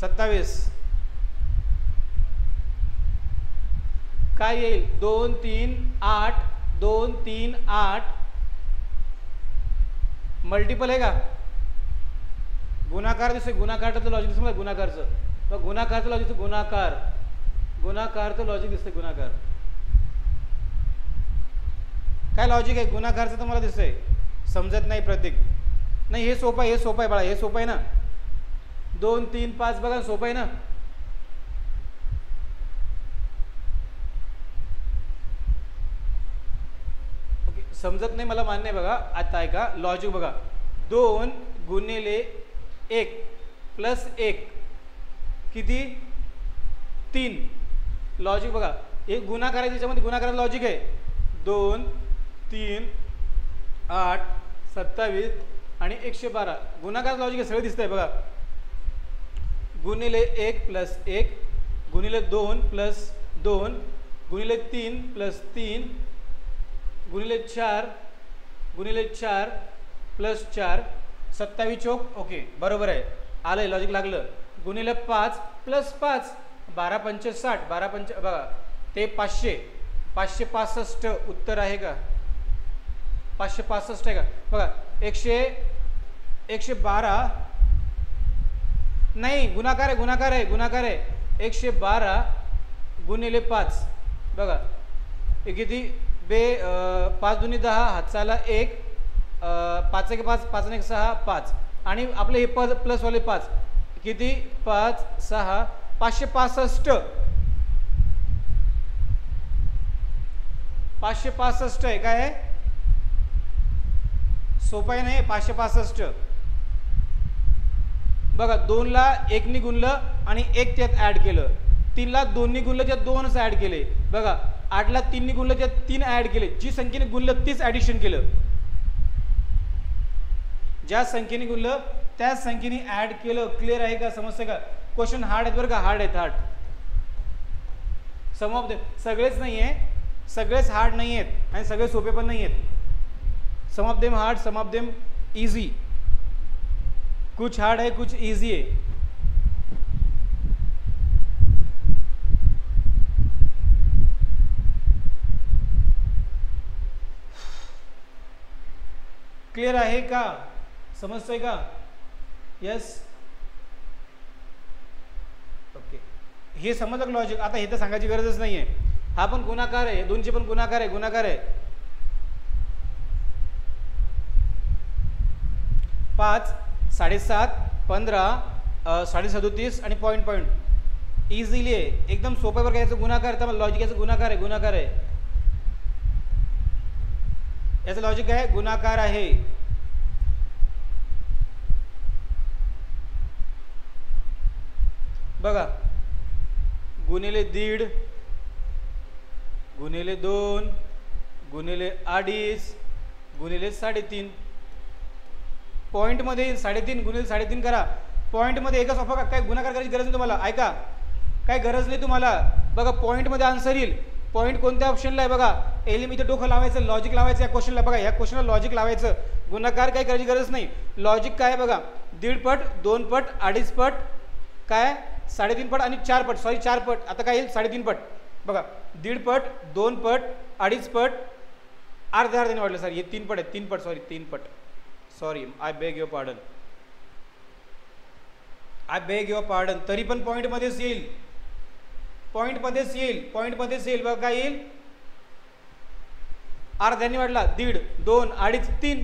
सत्तावीस काय येईल? 2 3 8 2 3 8 मल्टिपल आहे का? गुणाकार दिसतोय. गुणाकारचं लॉजिक दिसतं मला. गुणाकारचं गुणाकारचं लॉजिक दिसतं. गुणाकारचं लॉजिक दिसतंय. गुणाकार काय लॉजिक आहे? गुणाकारचं तर मला दिसतंय. समजत नाही प्रतीक. नाही हे सोपं आहे. हे सोपं आहे बाळा. हे सोपं आहे ना. 2 3 5 बघा सोपं आहे ना. ओके समजत नाही मला, मान्य आहे. बघा आता आहे का लॉजिक बघा. 2 गुणिले 1 प्लस 1 किती? 3. लॉजिक बघा. एक गुणाकाराच्या याच्यामध्ये गुणाकाराचं लॉजिक आहे. 2 3 8 27 आणि 112 गुणाकार लॉजिक सगळं दिसतंय बघा. गुणिले 1 प्लस 1 गुणिले 2 प्लस 2 गुणिले 3 प्लस 3 गुणिले 4 प्लस 4 27 चौक ओके बरोबर आहे आलंय लॉजिक लागलं. गुणिले 5 प्लस 5 12 पंच 60 12 पंच बघा ते 500 565 उत्तर आहे का 565 आहे का बघा 112 नाही गुणाकार आहे 112 गुणिले 5 बघा हे किती 5 दुनी 10 हातचाला 1 5 1 5 5 1 6 5 आणि आपले हे प्लसवाले 5 किती 5 6 565 565 आहे काय आहे सोपं आहे नाही 565 बघा 2 ला 1 नी गुणलं आणि 1 त्यात ऍड केलं 3 ला 2 नी गुणलं त्यात 2च ऍड केले बघा 8 ला 3 नी गुणलं त्यात 3 ऍड केले जी संख्येने गुणलं तीच ऍडिशन केलं ज्या संख्येने गुणलं त्याच संख्येने ऍड केलं. क्लिअर आहे का समजतं का क्वेश्चन हार्ड आहेत बरं का हार्ड आहेत सम ऑफ देम सगळेच नाही आहे सगळेच हार्ड नाही आहेत आणि सगळे सोपे पण नाही आहेत. Some of them hard some of them easy कुछ हार्ड है कुछ इजी है. क्लिअर आहे का समजतंय का यस ओके हे समजलं लॉजिक. आता हे तर सांगायची गरजच नाही आहे. हा पण गुणाकार आहे दोनचे पण गुणाकार आहे 5 7.5 15 37 आणि पॉईंट इझिली आहे एकदम सोप्या प्रकारे याचं गुणाकार तर लॉजिक याचं गुणाकार आहे याचं लॉजिक काय गुणाकार आहे. बघा गुणिले 1.5 गुणिले 2 गुणिले 2.5 गुणिले 3.5 पॉईंटमध्ये 3.5 गुणिले 3.5 करा पॉईंटमध्ये एकच ऑफर काय गुणाकार करायची गरज नाही तुम्हाला ऐका काय गरज नाही तुम्हाला बघा पॉईंटमध्ये आन्सर येईल. पॉईंट कोणत्या ऑप्शनला आहे बघा एलिम इथे डोकं लावायचं लॉजिक लावायचं या क्वेश्चनला बघा या क्वेश्चनला लॉजिक लावायचं गुणाकार काय करायची गरज नाही. लॉजिक काय बघा 1.5 पट 2 पट 2.5 पट काय 3.5 पट आणि 4 पट सॉरी 4 पट आता काय येईल 3.5 पट बघा 1.5 पट 2 पट 2.5 पट अर्ध्याने वाढलं सर हे 3 पट आहे 3 पट सॉरी 3 पट sorry I beg your pardon तरी पण पॉईंटमध्येच येईल पॉईंटमध्येच येईल बघा काय येईल अर्ध्याने वाढला 1.5 2 2.5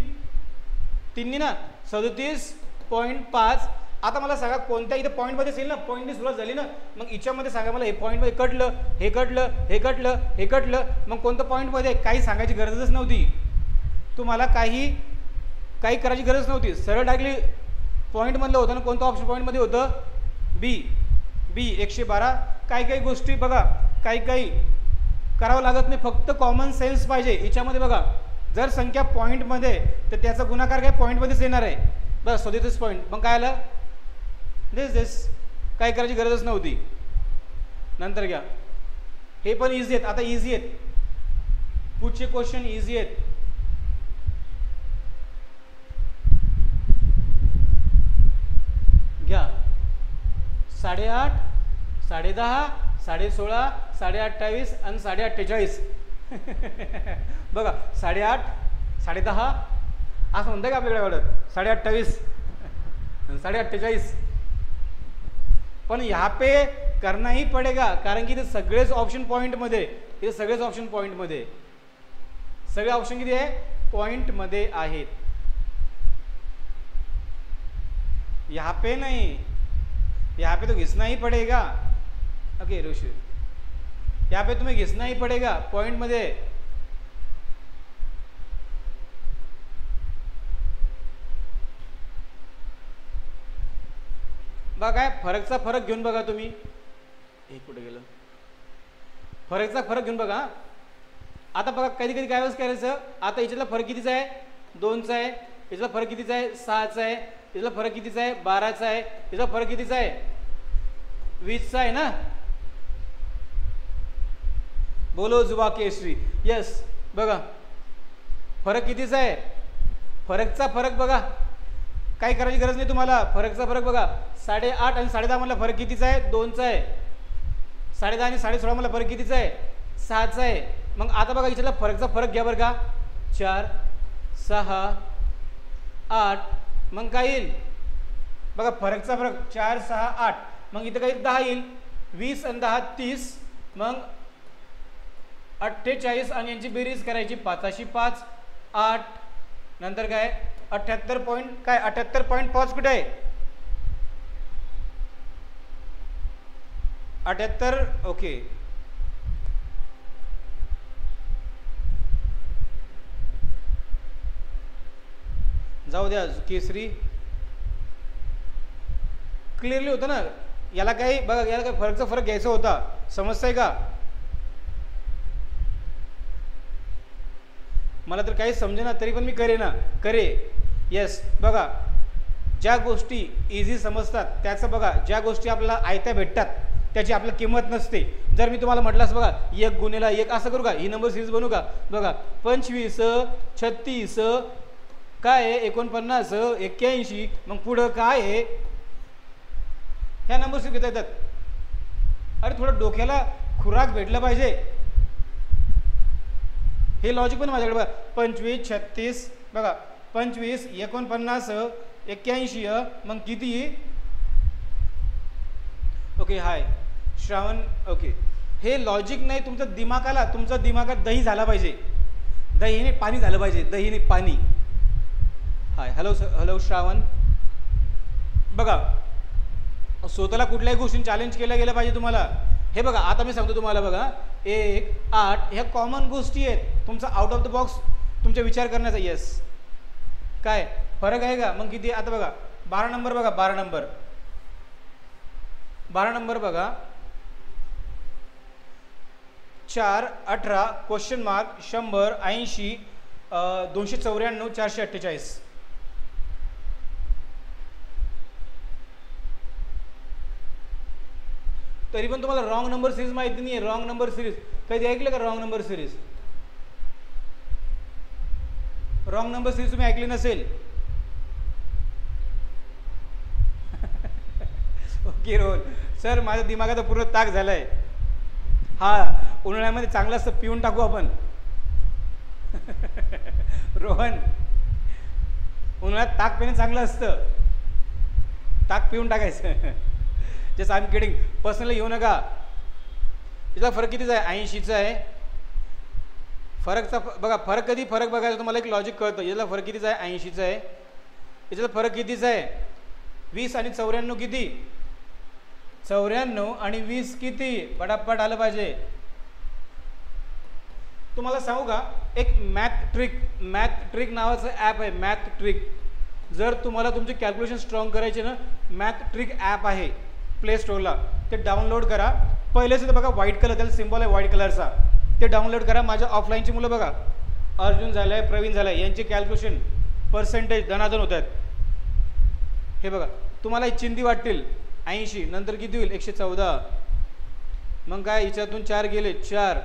3 ना 37.5 आता मला सांगा कोणत्या इथे पॉईंटमध्येच येईल ना पॉईंटने सुरुवात झाली ना मग हिच्यामध्ये सांगा मला हे पॉईंटमध्ये कटलं मग कोणतं पॉईंटमध्ये काही सांगायची गरजच नव्हती तुम्हाला काही करायची गरज नव्हती सरळ डायरेक्टली पॉईंटमधलं होतं ना कोणतं ऑप्शन पॉईंटमध्ये होतं बी 112 काही गोष्टी बघा काही करावं लागत नाही फक्त कॉमन सेन्स पाहिजे याच्यामध्ये बघा जर संख्या पॉईंटमध्ये तर त्याचा गुणाकार काय पॉईंटमध्येच येणार आहे बस 37 पॉईंट मग काय आलं दिस काय करायची गरजच नव्हती. नंतर घ्या हे पण इझी आहेत आता इझी आहेत पुढचे क्वेश्चन इझी आहेत. घ्या 8.5 10.5 16.5 28 आणि 48 बघा 8.5 10.5 असं म्हणतं का आपल्याकडे वाटत 28 आणि 48 पण यहाँ पे करना ही पडेगा कारण की इथे सगळेच ऑप्शन पॉईंटमध्ये सगळे ऑप्शन किती आहे पॉईंटमध्ये आहेत. यहाँ पे नहीं यहाँ पे तो घिसना ही पड़ेगा ओके रोशी यहाँ पे तुम्हें घिसना ही पड़ेगा पॉइंट मध्ये बघा काय फरकचा फरक घेऊन बघा तुम्ही हे कुठे गेलं फरकचा फरक घेऊन बघा. आता बघा कधी कधी काय वेळेस करायचं आता याच्यातला फरक कितीचा आहे 2चा आहे, याचा फरक कितीचा आहे 6चा आहे, याचा फरक कितीचा आहे 12चा आहे, याचा फरक कितीचा आहे 20चा आहे ना. बोलो जुबा केसरी. यस बघा फरक कितीचा आहे, फरकचा फरक बघा, काही करायची गरज नाही तुम्हाला. फरकचा फरक बघा 8.5 आणि 10.5 मला फरक कितीचा आहे 2चा आहे. 10.5 आणि 16.5 मला फरक कितीचा आहे 6चा आहे. मग आता बघा याच्यातला फरकचा फरक घ्या बरं का. 4 6 8 मग काय येईल बघा फरकचा फरक 4 6 8 मग इथं काही 10 येईल. 20 आणि 10 30 मग 48 आणि यांची बेरीज करायची 5 5 8 नंतर काय 78 पॉईंट काय 78.5 कुठे आहे 78. ओके जाऊ द्या केसरी क्लिअरली होतं ना. याला काही बघा याला काही फरकचा फरक घ्यायचा होता, समजतंय का. मला तर काही समजेना तरी पण मी करे. येस बघा ज्या गोष्टी इझी समजतात त्याचं बघा, ज्या गोष्टी आपल्याला आयत्या भेटतात त्याची आपल्याला किंमत नसते. जर मी तुम्हाला म्हटलं असं बघा 1 गुणिले 1 असं करू का, ही नंबर सिरीज बनवू का. बघा 25 36 काय आहे 49 81 मग पुढं काय आहे ह्या नंबर सिरीज घेता येतात. अरे थोडं डोक्याला खुराक भेटलं पाहिजे. हे लॉजिक पण माझ्याकडे बघा 25 36 बघा 25 49 81 मग किती. Okay hi Shravan. ओके हे लॉजिक नाही तुमचं दिमागाला, तुमचा दिमागात दही झाला पाहिजे. दहीने पाणी झालं पाहिजे, दहीने पाणी. Hi hello Shravan. बघा स्वतःला कुठल्याही गोष्टी चॅलेंज केल्या गेल्या पाहिजे तुम्हाला. हे बघा आता मी सांगतो तुम्हाला बघा 1 8 ह्या कॉमन गोष्टी आहेत. तुमचा आउट ऑफ द बॉक्स तुमचा विचार करण्याचा. येस काय फरक आहे का मग किती. आता बघा 12 नंबर बघा 12 नंबर बघा 4 18 क्वेश्चन मार्क 100 80 294 448. तरी पण तुम्हाला रॉंग नंबर सिरीज माहिती नाही आहे. रॉंग नंबर सिरीज कधी ऐकलं का. रॉंग नंबर सिरीज तुम्ही ऐकली नसेल. ओके रोहन सर माझ्या दिमागात पूर्ण ताक झालाय. हा उन्हाळ्यामध्ये चांगलं असतं पिऊन टाकू आपण. रोहन उन्हाळ्यात ताक पिणे चांगलं असतं, ताक पिऊन टाकायचं. Just I am kidding, personally घेऊ नका. याचा फरक कितीचा आहे 80चा आहे. फरकचा बघा फरक कधी फरक बघायला तुम्हाला एक लॉजिक कळतं. याचा फरक कितीचा आहे 80चा आहे. याचा फरक कितीचा आहे 20 आणि 94 किती 94 आणि 20 किती पटापट आलं पाहिजे. तुम्हाला सांगू का एक मॅथ ट्रिक नावाचं ॲप आहे. मॅथ ट्रिक जर तुम्हाला तुमचे कॅल्क्युलेशन स्ट्रॉंग करायचे ना मॅथ ट्रिक ॲप आहे प्ले स्टोरला, ते डाउनलोड करा. पहिलेच तर बघा व्हाईट कलर त्याला सिम्बॉल आहे व्हाईट कलरचा, ते डाउनलोड करा. माझ्या ऑफलाईनची मुलं बघा अर्जुन झालं आहे प्रवीण झालं आहे यांचे कॅल्क्युलेशन पर्सेंटेज धनाधन होत आहेत. हे बघा तुम्हाला चिंती वाटतील 80 नंतर किती होईल 114. मग काय याच्यातून 4 गेले 4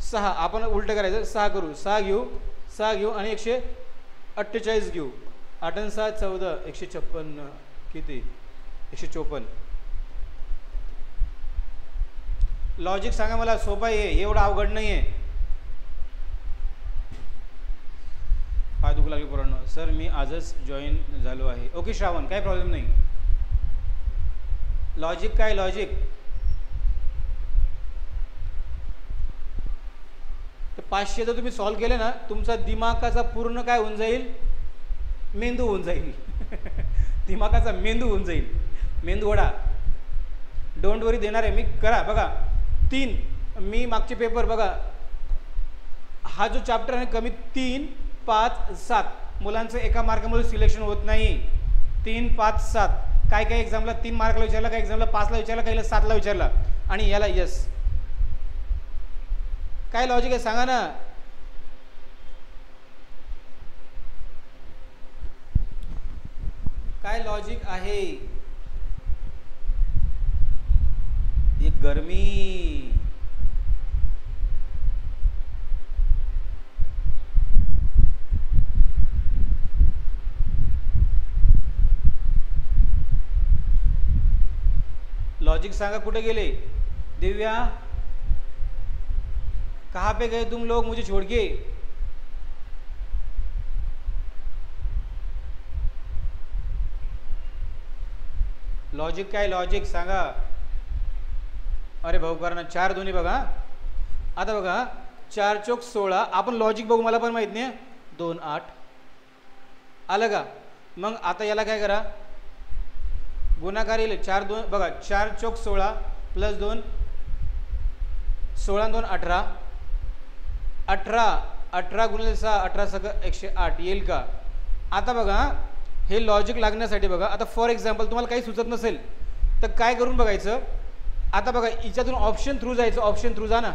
6 आपण उलटं करायचं 6 करू 6 घेऊ आणि 148 घेऊ. 8 आणि 7 14 156 किती 154. लॉजिक सांगा मला सोपा आहे एवढं अवघड नाही आहे. पाय दुखू लागले पोरांनो. सर मी आजच जॉईन झालो आहे. ओके श्रावण काय प्रॉब्लेम नाही. लॉजिक काय लॉजिक तर 500 जर तुम्ही सॉल्व केले ना तुमचा दिमागाचा पूर्ण काय होऊन जाईल मेंदू होऊन जाईल. दिमागाचा मेंदू होऊन जाईल मेंदू वडा. डोंट वरी देणार आहे मी करा. बघा 3 मी मागचे पेपर बघा हा जो चॅप्टर आहे कमी 3 5 7 मुलांचं एका मार्कामुळे सिलेक्शन होत नाही. 3 5 7 काय काय एक्झामला 3 मार्कला विचारला, काय एक्झामला 5ला विचारला, काहीला 7ला विचारला आणि याला यस. काय लॉजिक आहे सांगा ना. काय लॉजिक आहे? ये गर्मी. लॉजिक सांगा कुठे गेले? दिव्या, कहाँ पे गए तुम लोग मुझे छोड़ के? लॉजिक काय? लॉजिक सांगा. अरे भाऊ करा ना. 4 दोन्ही बघा. आता बघा 4 चौक 16. आपण लॉजिक बघू, मला पण माहित नाही. 2 8 आलं का? मग आता याला काय करा, गुणाकार येईल. 4 2 बघा 4 चौक 16 प्लस 2 16 2 18. 18 गुणिले 6 18 सगळं 108 येईल का? आता बघा हे लॉजिक लागण्यासाठी बघा, आता फॉर एक्झाम्पल तुम्हाला काही सुचत नसेल तर काय करून बघायचं. आता बघा हिच्यातून ऑप्शन थ्रू जायचं. ऑप्शन थ्रू जा ना.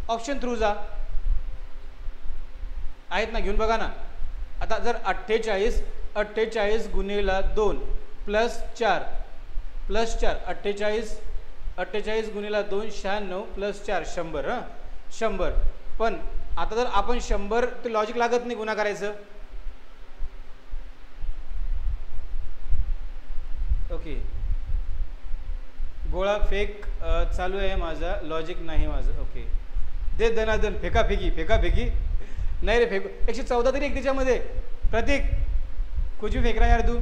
ऑप्शन थ्रू जा. आहेत ना, घेऊन बघा ना. आता जर 48 गुणिले 2 प्लस 4 48 गुणिले 2 96 प्लस 4 100. 100. पण आता जर आपण 100 ते लॉजिक लागत नाही गुन्हा करायचं. ओके, गोळा फेक चालू आहे माझा, लॉजिक नाही माझं. ओके, दे दनादन फेकाफेकी नाही रे फेकू. 114 तरी एक त्याच्यामध्ये. प्रतीक कुछ भी फेक रहा यार तू.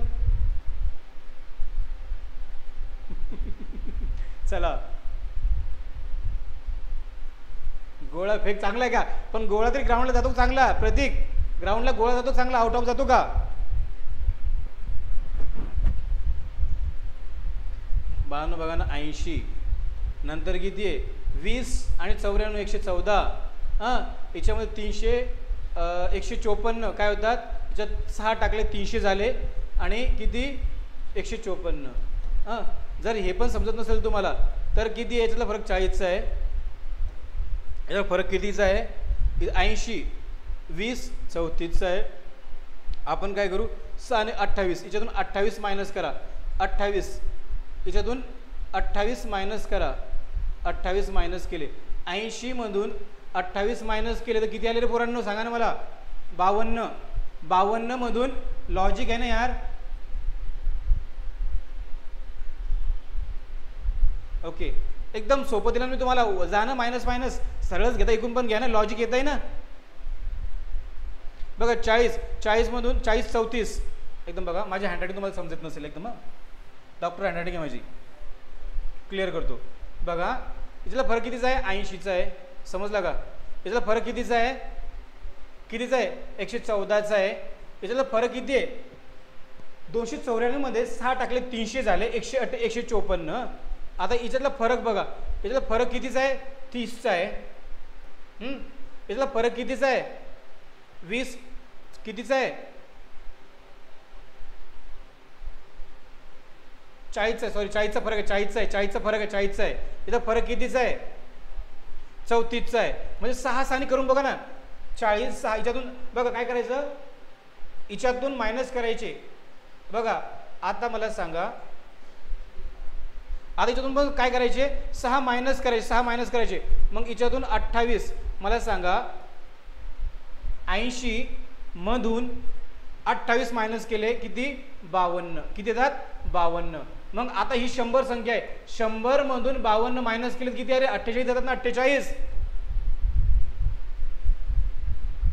चला, गोळा फेक चांगला आहे का? पण गोळा तरी ग्राउंडला जातो चांगला. प्रतीक, ग्राउंडला गोळा जातो चांगला, आउट ऑफ जातो का? बाळांनो बघा ना, 80 नंतर किती आहे? 20 आणि 94 114. हां, याच्यामध्ये 300 154 काय होतात? त्याच्यात 6 टाकले 300 झाले आणि किती? 154. हां, जर हे पण समजत नसेल तुम्हाला तर किती याच्यातला फरक? 40चा आहे. याचा फरक कितीचा आहे? 80 20 34चा आहे. आपण काय करू? 6 आणि 28 याच्यातून 28 मायनस करा. 28 याच्यातून 28 मायनस करा. 28 मायनस केले. 80 मधून 28 मायनस केले तर किती आले रे पोरांनो? सांगा ना मला. 52. 52 मधून लॉजिक आहे ना यार. ओके, एकदम सोपं दिलं मी तुम्हाला. जाणं मायनस मायनस सरळच घेता, इकून पण घ्या ना, लॉजिक येत आहे ना. बघा 40 मधून 40 34. एकदम बघा, माझी हँडरायटिंग तुम्हाला समजत नसेल एकदम. डॉक्टर हँडरायटिंग आहे माझी, क्लिअर करतो. बघा याच्यातला फरक कितीचा आहे? 80चा आहे. समजला का? याच्यातला फरक कितीचा आहे? 114चा आहे. याच्यातला फरक किती आहे? 294 मध्ये 6 टाकले 300 झाले 154. आता याच्यातला फरक बघा, याच्यातला फरक कितीचा आहे? 30चा आहे. याच्यातला फरक कितीचा आहे? 20. कितीचा आहे? 40चा. सॉरी 40चा फरक आहे. 40चा फरक आहे. 40चा आहे. याचा फरक कितीचा आहे? 34चा आहे. म्हणजे 6 6 करून बघा ना. 40 6 याच्यातून बघा काय करायचं? याच्यातून मायनस करायचे. बघा आता मला सांगा, आता याच्यातून बघ काय करायचे? 6 मायनस करायचे. 6 मायनस करायचे. मग याच्यातून 28 मला सांगा. 80 मधून 28 मायनस केले किती? 52. किती येतात? 52. मग आता ही 100 संख्या आहे. 100 मधून 52 मायनस केले किती? अरे 48 येतात ना. 48.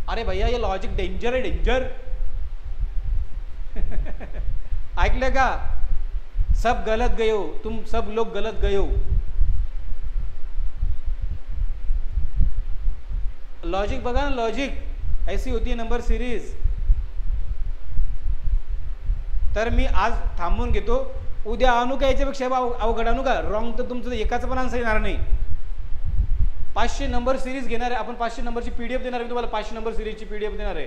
अरे भैया ये लॉजिक डेंजर आहे, डेंजर. ऐकलं का? सब गलत गए हो तुम, सब लोग गलत गए हो. लॉजिक बघा ना, लॉजिक ऐसी होती है नंबर सिरीज. तर मी आज थांबून घेतो. उद्या आणू का याच्यापेक्षा अवघड आणू का? रॉंग तर तुमचं एकाचं पण आन्सर येणार नाही. 500 नंबर सिरीज घेणार आहे आपण. 500 नंबरची PDF देणार आहे तुम्हाला. 500 नंबर सिरीजची PDF देणार आहे.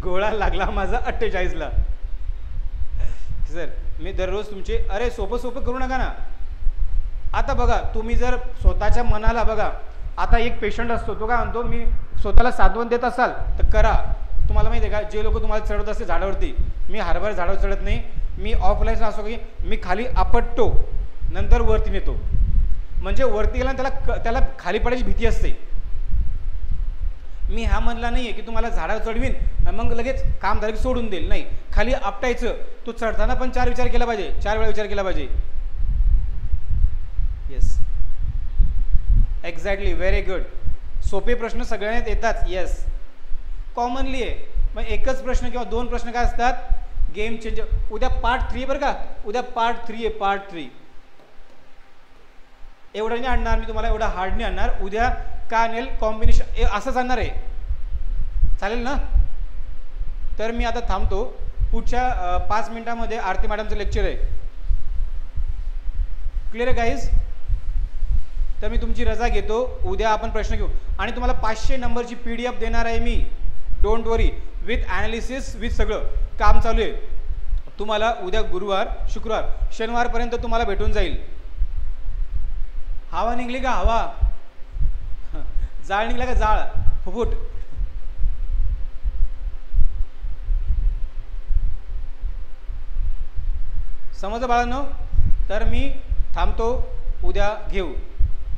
गोळा लागला माझा 48ला. सर मी दररोज तुमचे, अरे सोपं करू नका ना. आता बघा तुम्ही जर स्वतःच्या मनाला बघा, आता एक पेशंट असतो, तो काय म्हणतो, मी स्वतःला सांत्वन देत असाल तर करा. तुम्हाला माहिती आहे का, जे लोक तुम्हाला चढवत असते झाडावरती, मी हरभर झाडावर चढत नाही, मी ऑफलाईन असो की मी खाली आपटतो नंतर वरती नेतो. म्हणजे वरती गेला त्याला खाली पडायची भीती असते. मी हा म्हणला नाही आहे की तुम्हाला झाडावर चढवीन मग लगेच काम झालं की सोडून देईल, नाही, खाली आपटायचं. तो चढताना पण 4 विचार केला पाहिजे, 4 वेळा विचार केला पाहिजे. Yes, exactly, very good. सोपे प्रश्न सगळ्यांना येतात. येस, कॉमनली आहे. मग एकच प्रश्न किंवा 2 प्रश्न काय असतात, गेम चेंजर. उद्या पार्ट 3 बरं का, उद्या पार्ट 3 आहे, पार्ट 3. एवढं नाही आणणार मी तुम्हाला, एवढा हार्ड नाही आणणार. उद्या काय आणेल, कॉम्बिनेशन असंच आणणार आहे, चालेल ना. तर मी आता थांबतो. पुढच्या 5 मिनिटांमध्ये आरती मॅडमचं लेक्चर आहे. क्लिअर आहे गाईज. तर मी तुमची रजा घेतो. उद्या आपण प्रश्न घेऊ आणि तुम्हाला 500 नंबरची PDF देणार आहे मी. Don't worry, with analysis, with सगळं काम चालू आहे. तुम्हाला उद्या गुरुवार, शुक्रवार, शनिवारपर्यंत तुम्हाला भेटून जाईल. हवा निघली का, हवा, जाळ निघला का, जाळ, फुफुट. समजलं बाळांनो. तर मी थांबतो, उद्या घेऊ.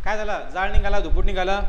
काय झाला, जाळ निघाला, धुपूट निघाला.